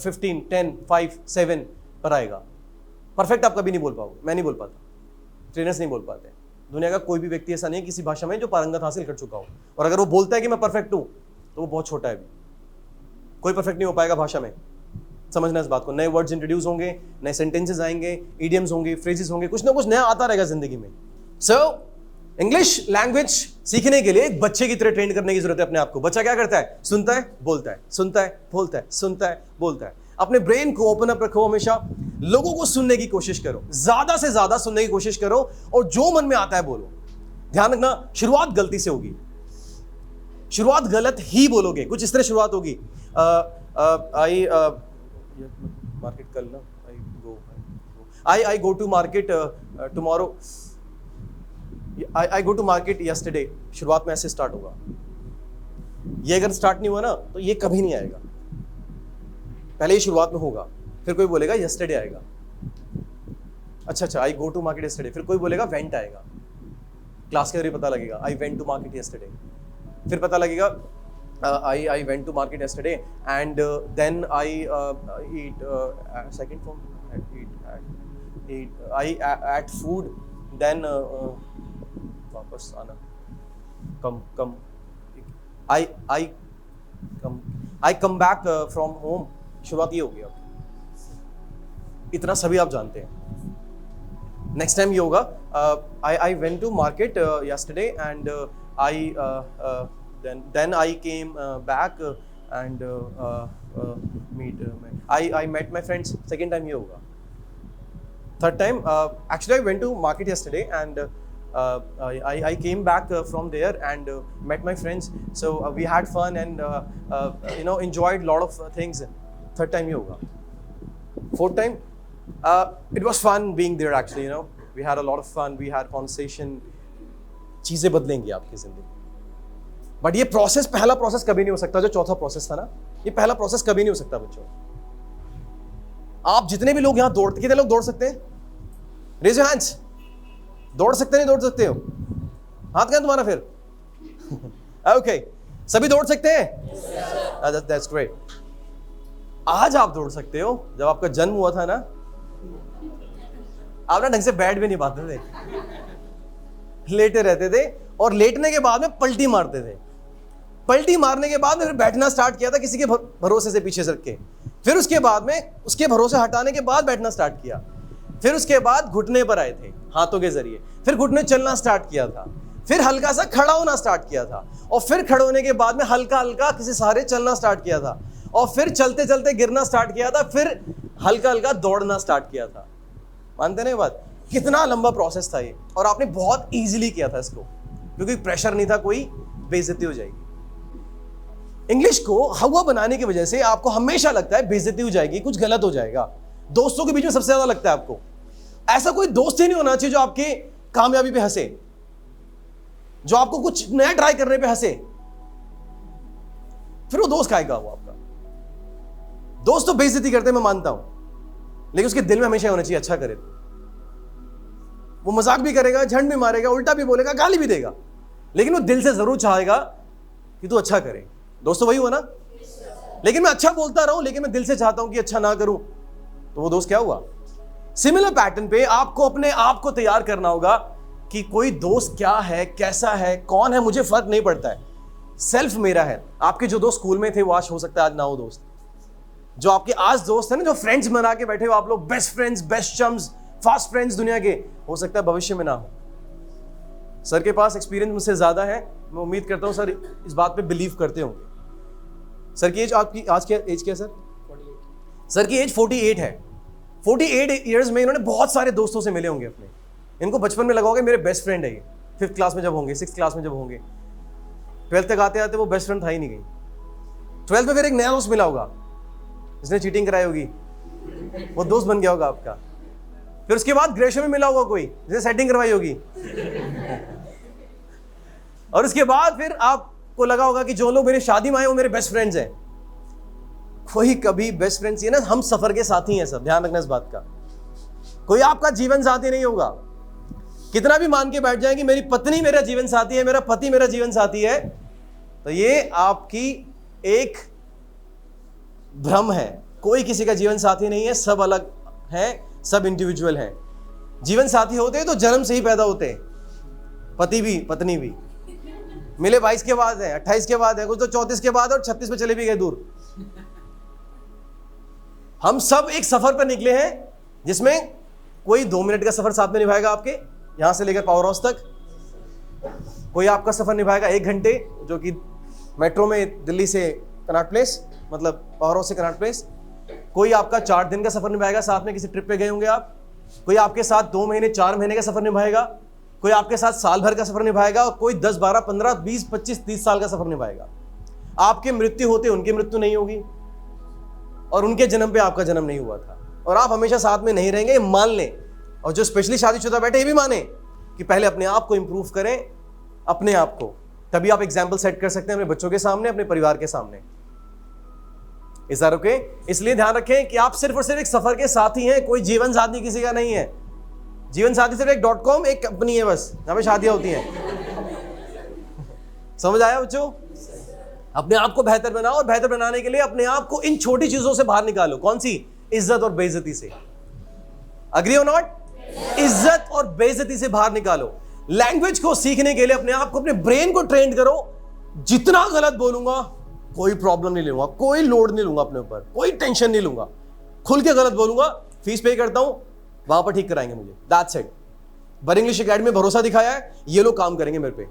15, 10, 5, 7 पर आएगा। परफेक्ट आप कभी नहीं बोल पाओगे, मैं नहीं बोल पाता, ट्रेनर्स नहीं बोल पाते। दुनिया का कोई भी व्यक्ति ऐसा नहीं है किसी भाषा में जो पारंगत हासिल कर चुका हो, और अगर वो बोलता है कि मैं परफेक्ट हूं, तो वो बहुत छोटा है। कोई परफेक्ट नहीं हो पाएगा भाषा में। समझना इस बात को। नए वर्ड्स इंट्रोड्यूस होंगे, नए सेंटेंसेस आएंगे, इडियम्स होंगे, फ्रेजेस होंगे, कुछ ना कुछ नया आता रहेगा जिंदगी में। सो इंग्लिश लैंग्वेज सीखने के लिए एक बच्चे की तरह ट्रेन करने की जरूरत है अपने आप को। बच्चा क्या करता है? सुनता है, बोलता है, सुनता है, बोलता है, सुनता है, बोलता है। अपने ब्रेन को ओपन अप रखो, हमेशा लोगों को सुनने की कोशिश करो, ज्यादा से ज्यादा सुनने की कोशिश करो, और जो मन में आता है बोलो। ध्यान रखना, शुरुआत गलती से होगी, शुरुआत गलत ही बोलोगे। कुछ इस तरह शुरुआत होगी, आई मार्केट कल ना, I go to market tomorrow, I go to market yesterday. शुरुआत में ऐसे स्टार्ट होगा। ये अगर स्टार्ट नहीं हुआ ना, तो ये कभी नहीं आएगा। पहले ही शुरुआत में होगा, फिर कोई बोलेगा यस्टरडे आएगा। अच्छा, आई गो टू मार्केट यस्टरडे, फिर कोई बोलेगा वेंट आएगा। क्लास के जरिए पता लगेगा I went to market yesterday, फिर पता लगेगा I went to market yesterday and then I eat second form I ate food, then वापस आना, come I come back from home। शुरुआत ये होगी। अब इतना सभी आप जानते हैं। नेक्स्ट टाइम ये होगा, I went to market yesterday and then I came back and I met my friends। Second time ये होगा। Third time, actually I went to market yesterday and I came back from there and met my friends, so we had fun and enjoyed lot of things। Third time ये होगा। Fourth time, it was fun being there actually, we had a lot of fun, we had conversation। चीजें बदलेंगी आपकी जिंदगी। But ये process, पहला process कभी नहीं हो सकता जो चौथा प्रोसेस था ना, ये पहला प्रोसेस कभी नहीं हो सकता बच्चों। आप जितने भी लोग यहां दौड़ते, कितने लोग दौड़ सकते हैं? Raise your hands. दौड़ सकते नहीं दौड़ सकते हो? हाथ क्या तुम्हारा फिर? ओके, सभी दौड़ सकते हैं? That's great. आज आप दौड़ सकते हो। जब आपका जन्म हुआ था ना, आप ना ढंग से बैठ भी नहीं पाते थे, लेटे रहते थे, और लेटने के बाद में पलटी मारते थे। पलटी मारने के बाद में फिर बैठना स्टार्ट किया था किसी के भरोसे से पीछे सर के, फिर उसके बाद में उसके भरोसे हटाने के बाद बैठना स्टार्ट किया, फिर उसके बाद घुटने पर आए थे हाथों के जरिए, फिर घुटने चलना स्टार्ट किया था, फिर हल्का सा खड़ा होना स्टार्ट किया था, और फिर खड़े होने के बाद में हल्का हल्का किसी सहारे चलना स्टार्ट किया था, और फिर चलते चलते गिरना स्टार्ट किया था, फिर हल्का हल्का दौड़ना स्टार्ट किया था। मानते नहीं बात? कितना लंबा प्रोसेस था ये, और आपने बहुत इजीली किया था इसको, क्योंकि प्रेशर नहीं था, कोई बेइज्जती हो जाएगी। इंग्लिश को हवा बनाने की वजह से आपको हमेशा लगता है बेइज्जती हो जाएगी, कुछ गलत हो जाएगा। दोस्तों के बीच में सबसे ज्यादा लगता है आपको। ऐसा कोई दोस्त ही नहीं होना चाहिए जो आपके कामयाबी पे हंसे, जो आपको कुछ नया ट्राई करने पे हंसे। फिर वो दोस्त खाएगा वो आपका। दोस्त तो बेइज्जती करते मैं मानता हूं, लेकिन उसके दिल में हमेशा होना चाहिए अच्छा करे। वो मजाक भी करेगा, झंड भी मारेगा, उल्टा भी बोलेगा, गाली भी देगा, लेकिन वो दिल से जरूर चाहेगा कि तू अच्छा करे। दोस्तों वही हुआ ना? लेकिन मैं अच्छा बोलता रहूं, लेकिन मैं दिल से चाहता हूं कि अच्छा ना करूं, तो वो दोस्त क्या हुआ? सिमिलर पैटर्न पे आपको अपने आप को तैयार करना होगा कि कोई दोस्त क्या है, कैसा है, कौन है, मुझे फर्क नहीं पड़ता है, सेल्फ मेरा है। आपके जो दोस्त स्कूल में थे वो आज हो सकता है आज ना हो दोस्त। जो आपके आज दोस्त है ना, जो फ्रेंड्स बना के बैठे हो आप लोग, best friends, best chums, fast friends दुनिया के, हो सकता है भविष्य में ना हो। सर के पास एक्सपीरियंस मुझसे ज्यादा है, मैं उम्मीद करता हूं सर इस बात पे बिलीव करते होंगे। सर की एज, आपकी आज क्या एज क्या है सर? 48। सर की एज 48 है। 48 ईयर्स में इन्होंने बहुत सारे दोस्तों से मिले होंगे अपने। इनको बचपन में लगा होगा मेरे बेस्ट फ्रेंड है ये, 5th क्लास में जब होंगे, 6th क्लास में जब होंगे, 12th तक आते आते वो बेस्ट फ्रेंड था ही नहीं कहीं। 12th में फिर एक नया दोस्त मिला होगा, जिसने चीटिंग कराई होगी, वो दोस्त बन गया होगा आपका। फिर उसके बाद ग्रेजुएशन में मिला होगा कोई, जिसने सेटिंग करवाई होगी और उसके बाद फिर आपको लगा होगा कि जो लोग मेरी शादी में आए वो मेरे बेस्ट फ्रेंड्स हैं। कोई कभी बेस्ट फ्रेंड्स ये ना, हम सफर के साथी हैं सब, ध्यान रखना इस बात का। कोई आपका जीवन साथी नहीं होगा। कितना भी मान के बैठ जाए कि मेरी पत्नी मेरा जीवन साथी है, मेरा पति मेरा जीवन साथी है, तो ये आपकी एक भ्रम है। कोई किसी का जीवन साथी नहीं है, सब अलग है, सब इंडिविजुअल हैं। जीवन साथी होते हैं तो जन्म से ही पैदा होते हैं, पति भी पत्नी भी। मिले 22 के बाद है, 28 के बाद है, कुछ तो 34 के बाद और 36 में चले भी गए दूर। हम सब एक सफर पर निकले हैं, जिसमें कोई 2 मिनट का सफर साथ में निभाएगा आपके, यहां से लेकर पावर हाउस तक। कोई आपका सफर निभाएगा 1 घंटे, जो कि मेट्रो में दिल्ली से कनॉट प्लेस, मतलब पावर हाउस से कनॉट प्लेस। कोई आपका 4 दिन का सफर निभाएगा, साथ में किसी ट्रिप पे गए होंगे आप। कोई आपके साथ 2 महीने 4 महीने का सफर निभाएगा। कोई आपके साथ साल भर का सफर निभाएगा और कोई 10 12 15 20 25 30 साल का सफर निभाएगा। आपके मृत्यु होते उनकी मृत्यु नहीं होगी और उनके जन्म पे आपका जन्म नहीं हुआ था, और आप हमेशा साथ में नहीं रहेंगे, मान लें। और जो स्पेशली शादीशुदा बैठे ये भी माने कि पहले अपने आप को इंप्रूव करें, अपने आप को, तभी आप एग्जाम्पल सेट कर सकते हैं अपने बच्चों के सामने, अपने परिवार के सामने। इस बार ओके? इसलिए ध्यान रखें कि आप सिर्फ और सिर्फ एक सफर के साथी हैं, कोई जीवन साथी किसी का नहीं है। जीवन साथी सिर्फ एक .com एक कंपनी है बस, जहां पे शादियां होती हैं। समझ आया बच्चों? अपने आप को बेहतर बनाओ, और बेहतर बनाने के लिए अपने आप को इन छोटी चीजों से बाहर निकालो। कौन सी? इज्जत और बेइज्जती से। अग्री और नॉट? इज्जत और बेइज्जती से बाहर निकालो। लैंग्वेज को सीखने के लिए अपने आप को, अपने ब्रेन को ट्रेन करो। जितना गलत बोलूंगा कोई प्रॉब्लम नहीं लूंगा, कोई लोड नहीं लूंगा अपने ऊपर, कोई टेंशन नहीं लूंगा, खुल के गलत बोलूंगा, फीस पे करता हूं, वहां पर ठीक कराएंगे मुझे। That's it. बर इंग्लिश एकेडमी में भरोसा दिखाया है, ये लोग काम करेंगे मेरे पे,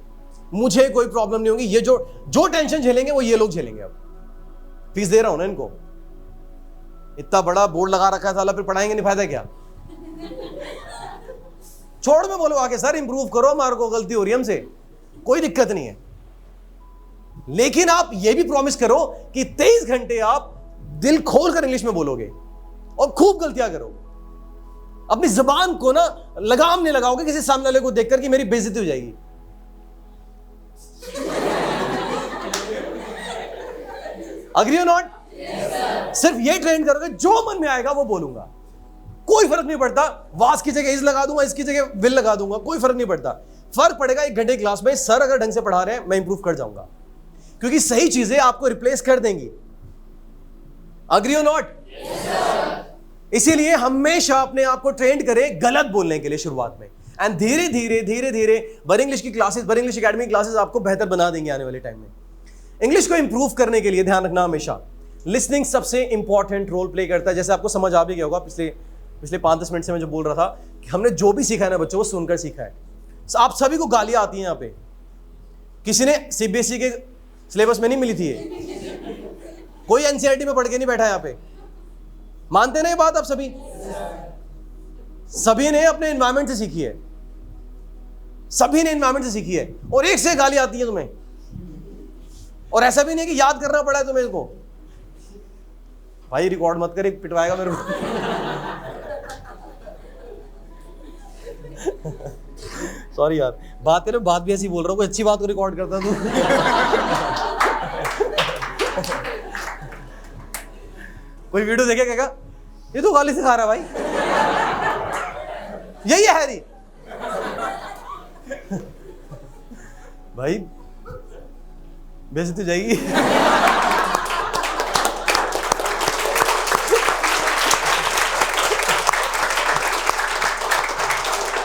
मुझे कोई प्रॉब्लम नहीं होगी। ये जो टेंशन झेलेंगे वो ये लोग झेलेंगे। अब फीस दे रहा हूं ना इनको, इतना बड़ा बोर्ड लगा रखा है साला, फिर पढ़ाएंगे नहीं, फायदा क्या? छोड़ में बोलो आगे, सर इंप्रूव करो, हमारे को गलती हो रही है हमसे, कोई दिक्कत नहीं है। लेकिन आप ये भी प्रॉमिस करो कि 23 घंटे आप दिल खोलकर इंग्लिश में बोलोगे और खूब गलतियां करो। अपनी जबान को ना लगाम नहीं लगाओगे किसी सामने वाले को देखकर कि मेरी बेइज्जती हो जाएगी। अग्री और नॉट? सिर्फ ये ट्रेन करोगे, जो मन में आएगा वो बोलूंगा, कोई फर्क नहीं पड़ता। वास की जगह इज लगा दूंगा, इसकी जगह विल लगा दूंगा, कोई फर्क नहीं पड़ता। फर्क पड़ेगा 1 घंटे क्लास में, सर अगर ढंग से पढ़ा रहे हैं मैं इंप्रूव कर जाऊंगा, क्योंकि सही चीजें आपको रिप्लेस कर देंगी। अग्री और नॉट? इसीलिए हमेशा अपने आप को ट्रेंड करें गलत बोलने के लिए शुरुआत में, एंड धीरे धीरे बर इंग्लिश की क्लासेस, बर इंग्लिश एकेडमी क्लासेस आपको बेहतर बना देंगे आने वाले टाइम में। इंग्लिश को इंप्रूव करने के लिए ध्यान रखना हमेशा, लिसनिंग सबसे इंपॉर्टेंट रोल प्ले करता है। जैसे आपको समझ आ भी गया होगा, पिछले 5-10 मिनट से मैं जो बोल रहा था कि हमने जो भी सीखा है ना बच्चों, वो सुनकर सीखा है। आप सभी को गालियां आती हैं यहाँ पे, किसी ने सीबीएसई के सिलेबस में नहीं मिली थी ये, कोई एनसीईआरटी में पढ़ के नहीं बैठा यहाँ पे। मानते ना ये बात आप सभी? सभी ने अपने एनवायरमेंट से सीखी है, सभी ने एनवायरमेंट से सीखी है, और एक से गाली आती है तुम्हें। और ऐसा भी नहीं कि याद करना पड़ा है तुम्हें इसको। भाई रिकॉर्ड मत कर, पिटवाएगा मेरे को। सॉरी यार, बात करे, बात भी ऐसी बोल रहा हूँ, कोई अच्छी बात को रिकॉर्ड करता तू। कोई वीडियो देखे कहेगा ये तो गाली सिखा रहा है भाई, यही है हैरी। भाई बेइज्जती हो जाएगी।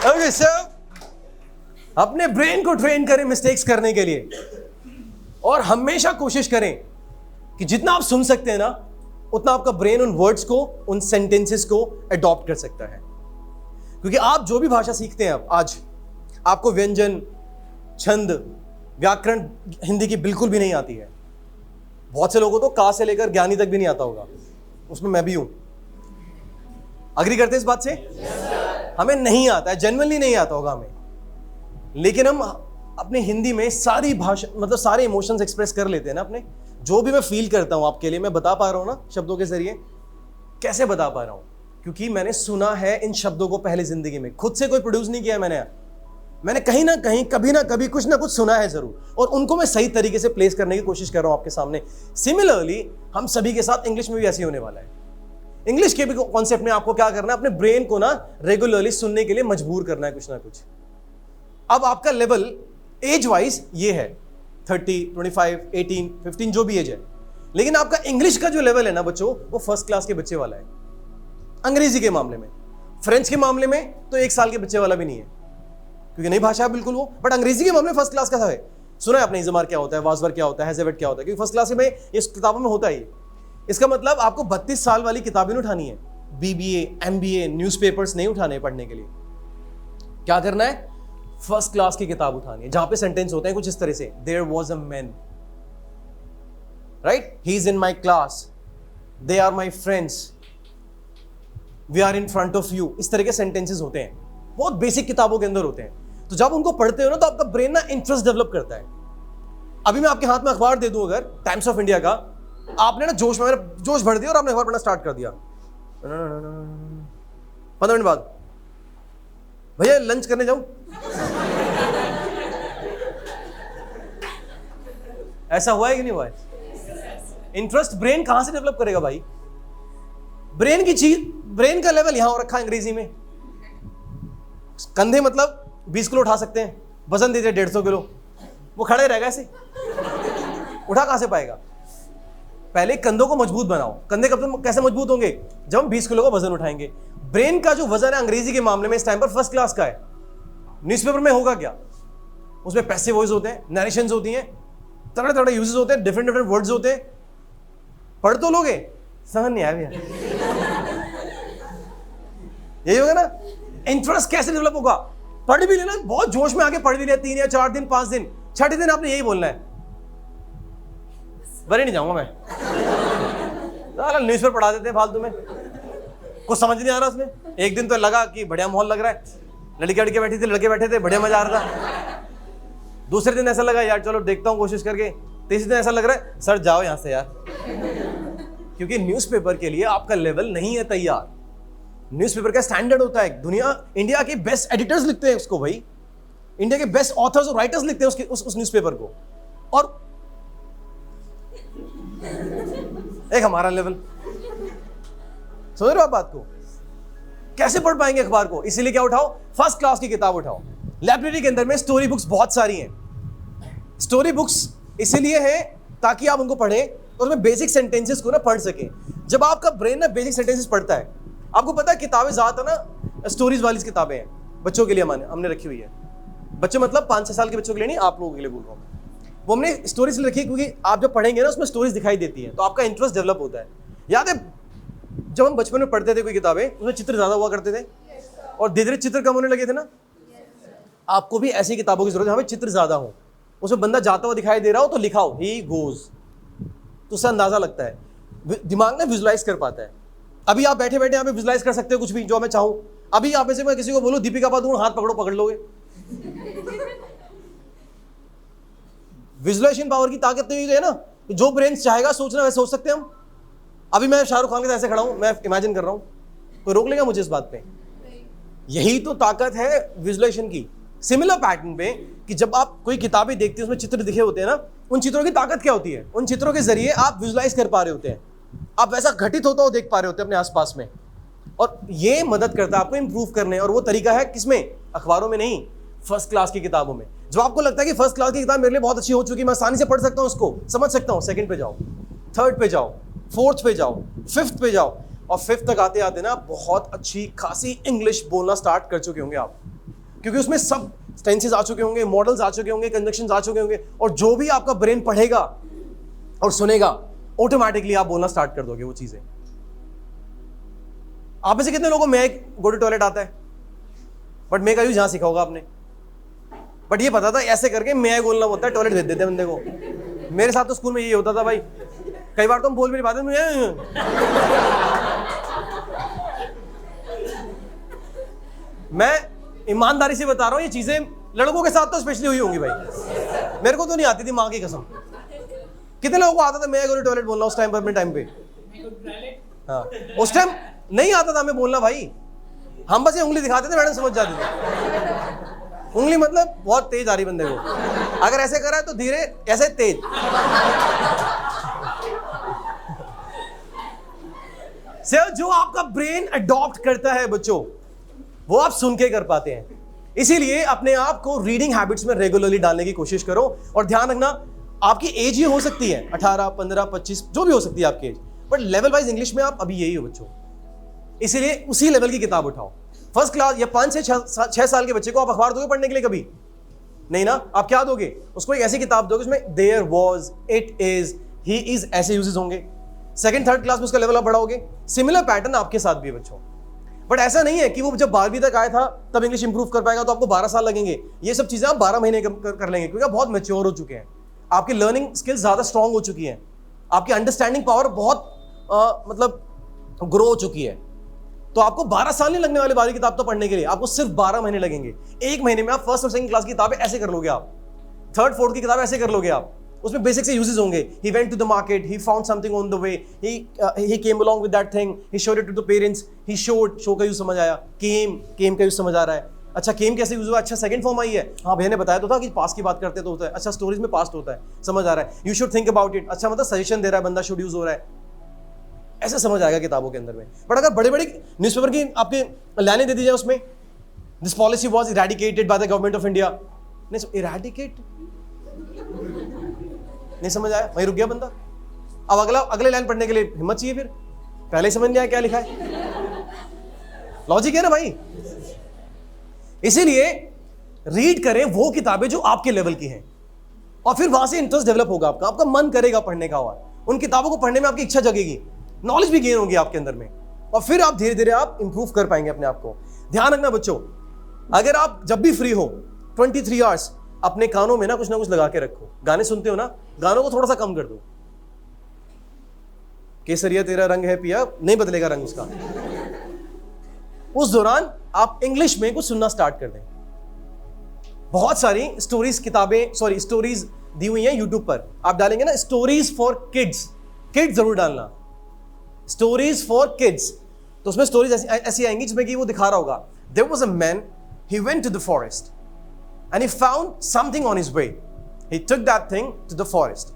ओके सर, अपने ब्रेन को ट्रेन करें मिस्टेक्स करने के लिए, और हमेशा कोशिश करें कि जितना आप सुन सकते हैं ना, उतना आपका ब्रेन उन वर्ड्स को, उन सेंटेंसेस को अडॉप्ट कर सकता है। क्योंकि आप जो भी भाषा सीखते हैं अब आज, आपको व्यंजन, छंद, व्याकरण हिंदी की बिल्कुल भी नहीं आती है। बहुत से लोगों को का से लेकर ज्ञानी तक भी नहीं आता होगा, उसमें मैं भी हूं। अग्री करते हैं इस बात से? हमें नहीं आता है, जेन्युइनली नहीं आता होगा हमें, लेकिन हम अपने हिंदी में सारी भाषा, मतलब सारे इमोशंस एक्सप्रेस कर लेते हैं ना अपने। जो भी मैं फील करता हूं आपके लिए मैं बता पा रहा हूं ना शब्दों के जरिए। कैसे बता पा रहा हूं? क्योंकि मैंने सुना है इन शब्दों को पहले जिंदगी में, खुद से कोई प्रोड्यूस नहीं किया है मैंने कहीं ना कहीं, कभी ना कभी, कुछ ना कुछ सुना है जरूर, और उनको मैं सही तरीके से प्लेस करने की कोशिश कर रहा हूं आपके सामने। सिमिलरली हम सभी के साथ इंग्लिश में भी ऐसे होने वाला है। इंग्लिश के भी कॉन्सेप्ट में आपको क्या करना है, अपने ब्रेन को ना रेगुलरली सुनने के लिए मजबूर करना है कुछ ना कुछ। अब आपका लेवल एज वाइज ये है 30, 25, 18, 15 जो भी एज है, लेकिन आपका इंग्लिश का जो लेवल है ना बच्चों, वो फर्स्ट क्लास के बच्चे वाला है। अंग्रेजी के मामले में, फ्रेंच के मामले में तो 1 साल के बच्चे वाला भी नहीं है, क्योंकि नई भाषा है बिल्कुल वो, बट अंग्रेजी के मामले में फर्स्ट क्लास का है। सुना है आपने इज़मार क्या होता है, वाजवर क्या होता है, हैज़ेवेट क्या होता है, क्योंकि फर्स्ट क्लास में इस किताबों में होता है। इसका मतलब आपको 32 साल वाली किताबें नहीं उठानी है, BBA, MBA, न्यूज़पेपर्स नहीं उठाने पढ़ने के लिए। क्या करना है? फर्स्ट क्लास की किताब उठानी है, जहां पे सेंटेंस होते हैं कुछ इस तरह से, there was a man, right, he is in my class, they are my friends, we are in front of you. इस तरह के सेंटेंसेस होते हैं, बहुत बेसिक किताबों के अंदर होते हैं। तो जब उनको पढ़ते हो ना, तो आपका ब्रेन ना इंटरेस्ट डेवलप करता है। अभी मैं आपके हाथ में अखबार दे दूं अगर, टाइम्स ऑफ इंडिया का, आपने ना जोश भर दिया और आपने अखबार पढ़ना स्टार्ट कर दिया। 15 मिनट बाद, भैया लंच करने जाऊं, ऐसा हुआ है कि नहीं हुआ है? इंटरेस्ट ब्रेन कहां से डेवलप करेगा भाई? ब्रेन की चीज, ब्रेन का लेवल यहां हो रखा है अंग्रेजी में। कंधे मतलब 20 किलो उठा सकते हैं, वजन दीजिए 150 किलो, वो खड़े रहेगा ऐसे, उठा कहां से पाएगा? पहले कंधों को मजबूत बनाओ। कंधे कब कैसे मजबूत होंगे? जब हम 20 किलो का वजन उठाएंगे। ब्रेन का जो वजन है अंग्रेजी के मामले में इस टाइम पर फर्स्ट क्लास का है। न्यूज़पेपर में होगा क्या? उसमें पैसिव वॉइस होते हैं, नरेशंस होती हैं, तगड़े यूजेस होते हैं, डिफरेंट वर्ड्स होते हैं। पढ़ तो लोगे, समझ नहीं आया भैया। यही होगा ना। इंटरेस्ट कैसे डेवलप होगा? पढ़ भी लेना, बहुत जोश में आके पढ़ भी लिया 3 या 4 दिन, 5 दिन, 6 दिन आपने यही बोलना है, बरे नहीं जाऊंगा मैं, न्यूज़पेपर पढ़ा देते हैं फालतू में, कुछ समझ नहीं आ रहा उसमें। एक दिन तो लगा कि बढ़िया माहौल लग रहा है, लड़के बैठी थी, लड़के बैठे थे, बढ़िया मजा आ रहा था। दूसरे दिन ऐसा लगा यार चलो देखता हूँ कोशिश करके। तीसरे दिन ऐसा लग रहा है सर जाओ यहाँ से यार, क्योंकि न्यूज़पेपर के लिए आपका लेवल नहीं है तैयार। न्यूज़पेपर का स्टैंडर्ड होता है, दुनिया, इंडिया के बेस्ट एडिटर्स लिखते हैं उसको भाई, इंडिया के बेस्ट ऑथर्स और राइटर्स लिखते हैं उस न्यूज़पेपर को, और एक हमारा लेवल। समझ रहे हो आप बात को? कैसे पढ़ पाएंगे अखबार को? इसीलिए क्या उठाओ? फर्स्ट क्लास की किताब उठाओ। लाइब्रेरी के अंदर में स्टोरी बुक्स बहुत सारी हैं। स्टोरी बुक्स इसीलिए है ताकि आप उनको पढ़ें और उसमें बेसिक सेंटेंसेस को ना पढ़ सकें। जब आपका ब्रेन ना बेसिक सेंटेंसेस पढ़ता है, आपको पता है किताबें ज़्यादातर ना स्टोरीज वाली किताबें हैं, बच्चों के लिए हमने रखी हुई है। बच्चे मतलब 5-6 साल के बच्चों के लिए नहीं, आप लोगों के लिए बोल रहा हूँ। वो हमने स्टोरीज रखी है क्योंकि आप जब पढ़ेंगे ना उसमें स्टोरीज दिखाई देती हैं, तो आपका इंटरेस्ट डेवलप होता है। याद है जब हम बचपन में पढ़ते थे कोई किताबें, उसमें चित्र ज़्यादा हुआ करते थे और धीरे धीरे चित्र कम होने लगे थे ना। आपको भी ऐसी किताबों की जरूरत है, हमें चित्र ज़्यादा हो, उसमें बंदा जाता हुआ दिखाई दे रहा हो तो लिखाओ ही गोज, तो उससे अंदाज़ा लगता है, दिमाग में विजुलाइज कर पाता है। अभी आप बैठे बैठे यहाँ पे विजुलाइज कर सकते हो कुछ भी जो मैं चाहूँ। अभी आप में से मैं किसी को बोलूँ दीपिका पादुकोण हाथ पकड़ो, पकड़ लोगे। विजुलाइजेशन पावर की ताकत तो ये है ना, जो ब्रेन चाहेगा सोचना वैसे सोच सकते हैं हम। अभी मैं शाहरुख खान के साथ ऐसे खड़ा हूँ, मैं इमेजिन कर रहा हूँ, कोई रोक लेगा मुझे इस बात पे? यही तो ताकत है विजुलाइजेशन की। सिमिलर पैटर्न पे कि जब आप कोई किताबें देखते हैं उसमें चित्र दिखे होते हैं ना, उन चित्रों की ताकत क्या होती है? उन चित्रों के जरिए आप विजुलाइज कर पा रहे होते हैं, आप वैसा घटित होता हो देख पा रहे होते हैं अपने आसपास में, और ये मदद करता है आपको इंप्रूव करने। और वो तरीका है किसमें? अखबारों में नहीं, फर्स्ट क्लास की किताबों में। जब आपको लगता है कि फर्स्ट क्लास की किताब मेरे लिए बहुत अच्छी हो चुकी, मैं आसानी से पढ़ सकता हूँ, उसको समझ सकता हूँ, सेकंड पे जाओ, थर्ड पे जाओ, फोर्थ पे जाओ, फिफ्थ पे जाओ, और फिफ्थ तक आते आते ना बहुत अच्छी खासी इंग्लिश बोलना स्टार्ट कर चुके होंगे आप। क्योंकि उसमें सब टेंसेस आ चुके होंगे, मॉडल्स आ चुके होंगे, कंजक्शंस आ चुके होंगे, और जो भी आपका ब्रेन पढ़ेगा और सुनेगा ऑटोमेटिकली आप बोलना स्टार्ट कर दोगे वो चीजें। आप में से कितने लोगों को मैं गो टू टॉयलेट आता है? बट मैं का यूज यहां सीखा होगा आपने, बट ये पता था ऐसे करके मैं बोलना होता है, टॉयलेट भेज देते बंदे को। मेरे साथ तो स्कूल में ये होता था भाई, कई बार तो हम बोल भी नहीं पाते। मैं ईमानदारी से बता रहा हूं, ये चीजें लड़कों के साथ तो स्पेशली हुई होंगी भाई, मेरे को तो नहीं आती थी, मां की कसम। कितने लोगों को आता था मैं टॉयलेट बोलना उस टाइम पर, अपने टाइम पे? हाँ, उस टाइम नहीं आता था हमें बोलना भाई, हम बस ये उंगली दिखाते थे, मैडम समझ जाती थी। उंगली मतलब बहुत तेज आ रही बंदे को, अगर ऐसे करा है तो धीरे, ऐसे तेज। सर जो आपका ब्रेन अडॉप्ट करता है बच्चों, वो आप सुन के कर पाते हैं। इसीलिए अपने आप को रीडिंग हैबिट्स में रेगुलरली डालने की कोशिश करो। और ध्यान रखना, आपकी एज ये हो सकती है 18, 15, 25, जो भी हो सकती है आपकी age, but level wise English में आप अभी यही हो बच्चों। इसीलिए उसी लेवल की किताब उठाओ। फर्स्ट क्लास या 5 से 6 साल के बच्चे को आप अखबार दोगे पढ़ने के लिए? कभी नहीं ना। आप क्या दोगे उसको? एक ऐसी किताब दोगे उसमें there was, it is, he is, ऐसे यूजेस होंगे। सेकंड थर्ड क्लास में उसका लेवल आप बढ़ाओगे। सिमिलर पैटर्न आपके साथ भी है बच्चों। बट ऐसा नहीं है कि वो जब 12वीं तक आया था तब इंग्लिश इंप्रूव कर पाएगा, तो आपको 12 साल लगेंगे। ये सब चीजें आप 12 महीने कर लेंगे, क्योंकि आप बहुत मैच्योर हो चुके हैं, आपकी लर्निंग स्किल्स ज्यादा स्ट्रांग हो चुकी है, आपकी अंडरस्टैंडिंग पावर बहुत मतलब ग्रो हो चुकी है। तो आपको 12 साल नहीं लगने वाले 12वीं किताब तो पढ़ने के लिए, आपको सिर्फ 12 महीने लगेंगे। एक महीने में आप फर्स्ट और सेकंड क्लास की किताबें ऐसे कर लोगे, आप थर्ड फोर्थ की किताब ऐसे कर लोगे आप। उसमें बेसिक से यूजेस होंगे। He went to the market, he found something on the way, he came along with that thing, he showed it to the parents, he showed, show का यूज समझ आया। केम का यूज समझ आ रहा है। अच्छा केम कैसे यूज हुआ? अच्छा सेकंड फॉर्म आई है, हाँ भैया ने बताया तो था कि पास्ट की बात करते तो होता है। अच्छा स्टोरीज में पास्ट होता है, समझ आ रहा है। You should think about it, अच्छा मतलब सजेशन दे रहा है बंदा, शुड यूज हो रहा है, ऐसे समझ आएगा किताबों के अंदर में। बट अगर बड़े बड़े न्यूज़पेपर की आपके लाइनें दे दी जाए उसमें, this policy was eradicated by the government of India, नहीं इरेडिकेट नहीं समझ आया, वहीं रुक गया बंदा। अब अगले लाइन पढ़ने के लिए हिम्मत चाहिए, फिर पहले ही समझ नहीं आया क्या लिखा है। लॉजिक है ना भाई। इसीलिए रीड करें वो किताबें जो आपके लेवल की हैं, और फिर वहां से इंटरेस्ट डेवलप होगा आपका, आपका मन करेगा पढ़ने का, और उन किताबों को पढ़ने में आपकी इच्छा जगेगी, नॉलेज भी गेन होगी आपके अंदर में, और फिर आप धीरे धीरे आप इंप्रूव कर पाएंगे अपने आप को। ध्यान रखना बच्चों, अगर आप जब भी फ्री हो 23 आवर्स अपने कानों में ना कुछ लगा के रखो। गाने सुनते हो ना, गानों को थोड़ा सा कम कर दो। केसरिया तेरा रंग है पिया, नहीं बदलेगा रंग उसका। उस दौरान आप इंग्लिश में कुछ सुनना स्टार्ट कर दें। बहुत सारी स्टोरीज स्टोरीज दी हुई हैं यूट्यूब पर, आप डालेंगे ना स्टोरीज फॉर किड्स, किड्स जरूर डालना, स्टोरीज फॉर किड्स, तो उसमें स्टोरीज ऐसी आएंगी जिसमें कि वो दिखा रहा होगा, there was a man, he went to the forest and he found something on his way, he took that thing to the forest.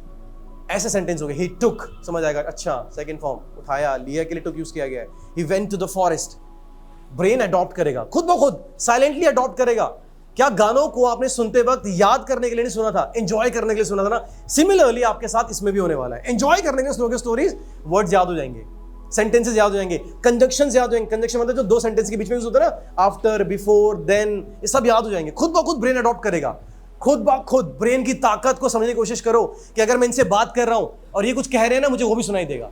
ऐसे सेंटेंस हो गए, ही टुक, समझ आएगा, अच्छा सेकंड फॉर्म, उठाया, लिया के लिए टुक यूज किया गया है। He went to the forest. Brain adopt करेगा, खुद ब खुद साइलेंटली अडॉप्ट करेगा। क्या गानों को आपने सुनते वक्त याद करने के लिए नहीं सुना था, एंजॉय करने के लिए सुना था ना? सिमिलरली आपके साथ इसमें भी होने वाला है। एंजॉय करने के लिए सुनोगे स्टोरीज, वर्ड्स याद हो जाएंगे, सेंटेंसेस याद हो जाएंगे, कंजक्शंस याद हो जाएंगे। कंजक्शन मतलब जो दो सेंटेंस के बीच में यूज होता है ना, आफ्टर, बिफोर, देन, ये सब याद हो जाएंगे। खुद ब खुद ब्रेन अडॉप्ट करेगा। खुद ब खुद ब्रेन की ताकत को समझने की कोशिश करो कि अगर मैं इनसे बात कर रहा हूं और ये कुछ कह रहे हैं ना, मुझे वो भी सुनाई देगा।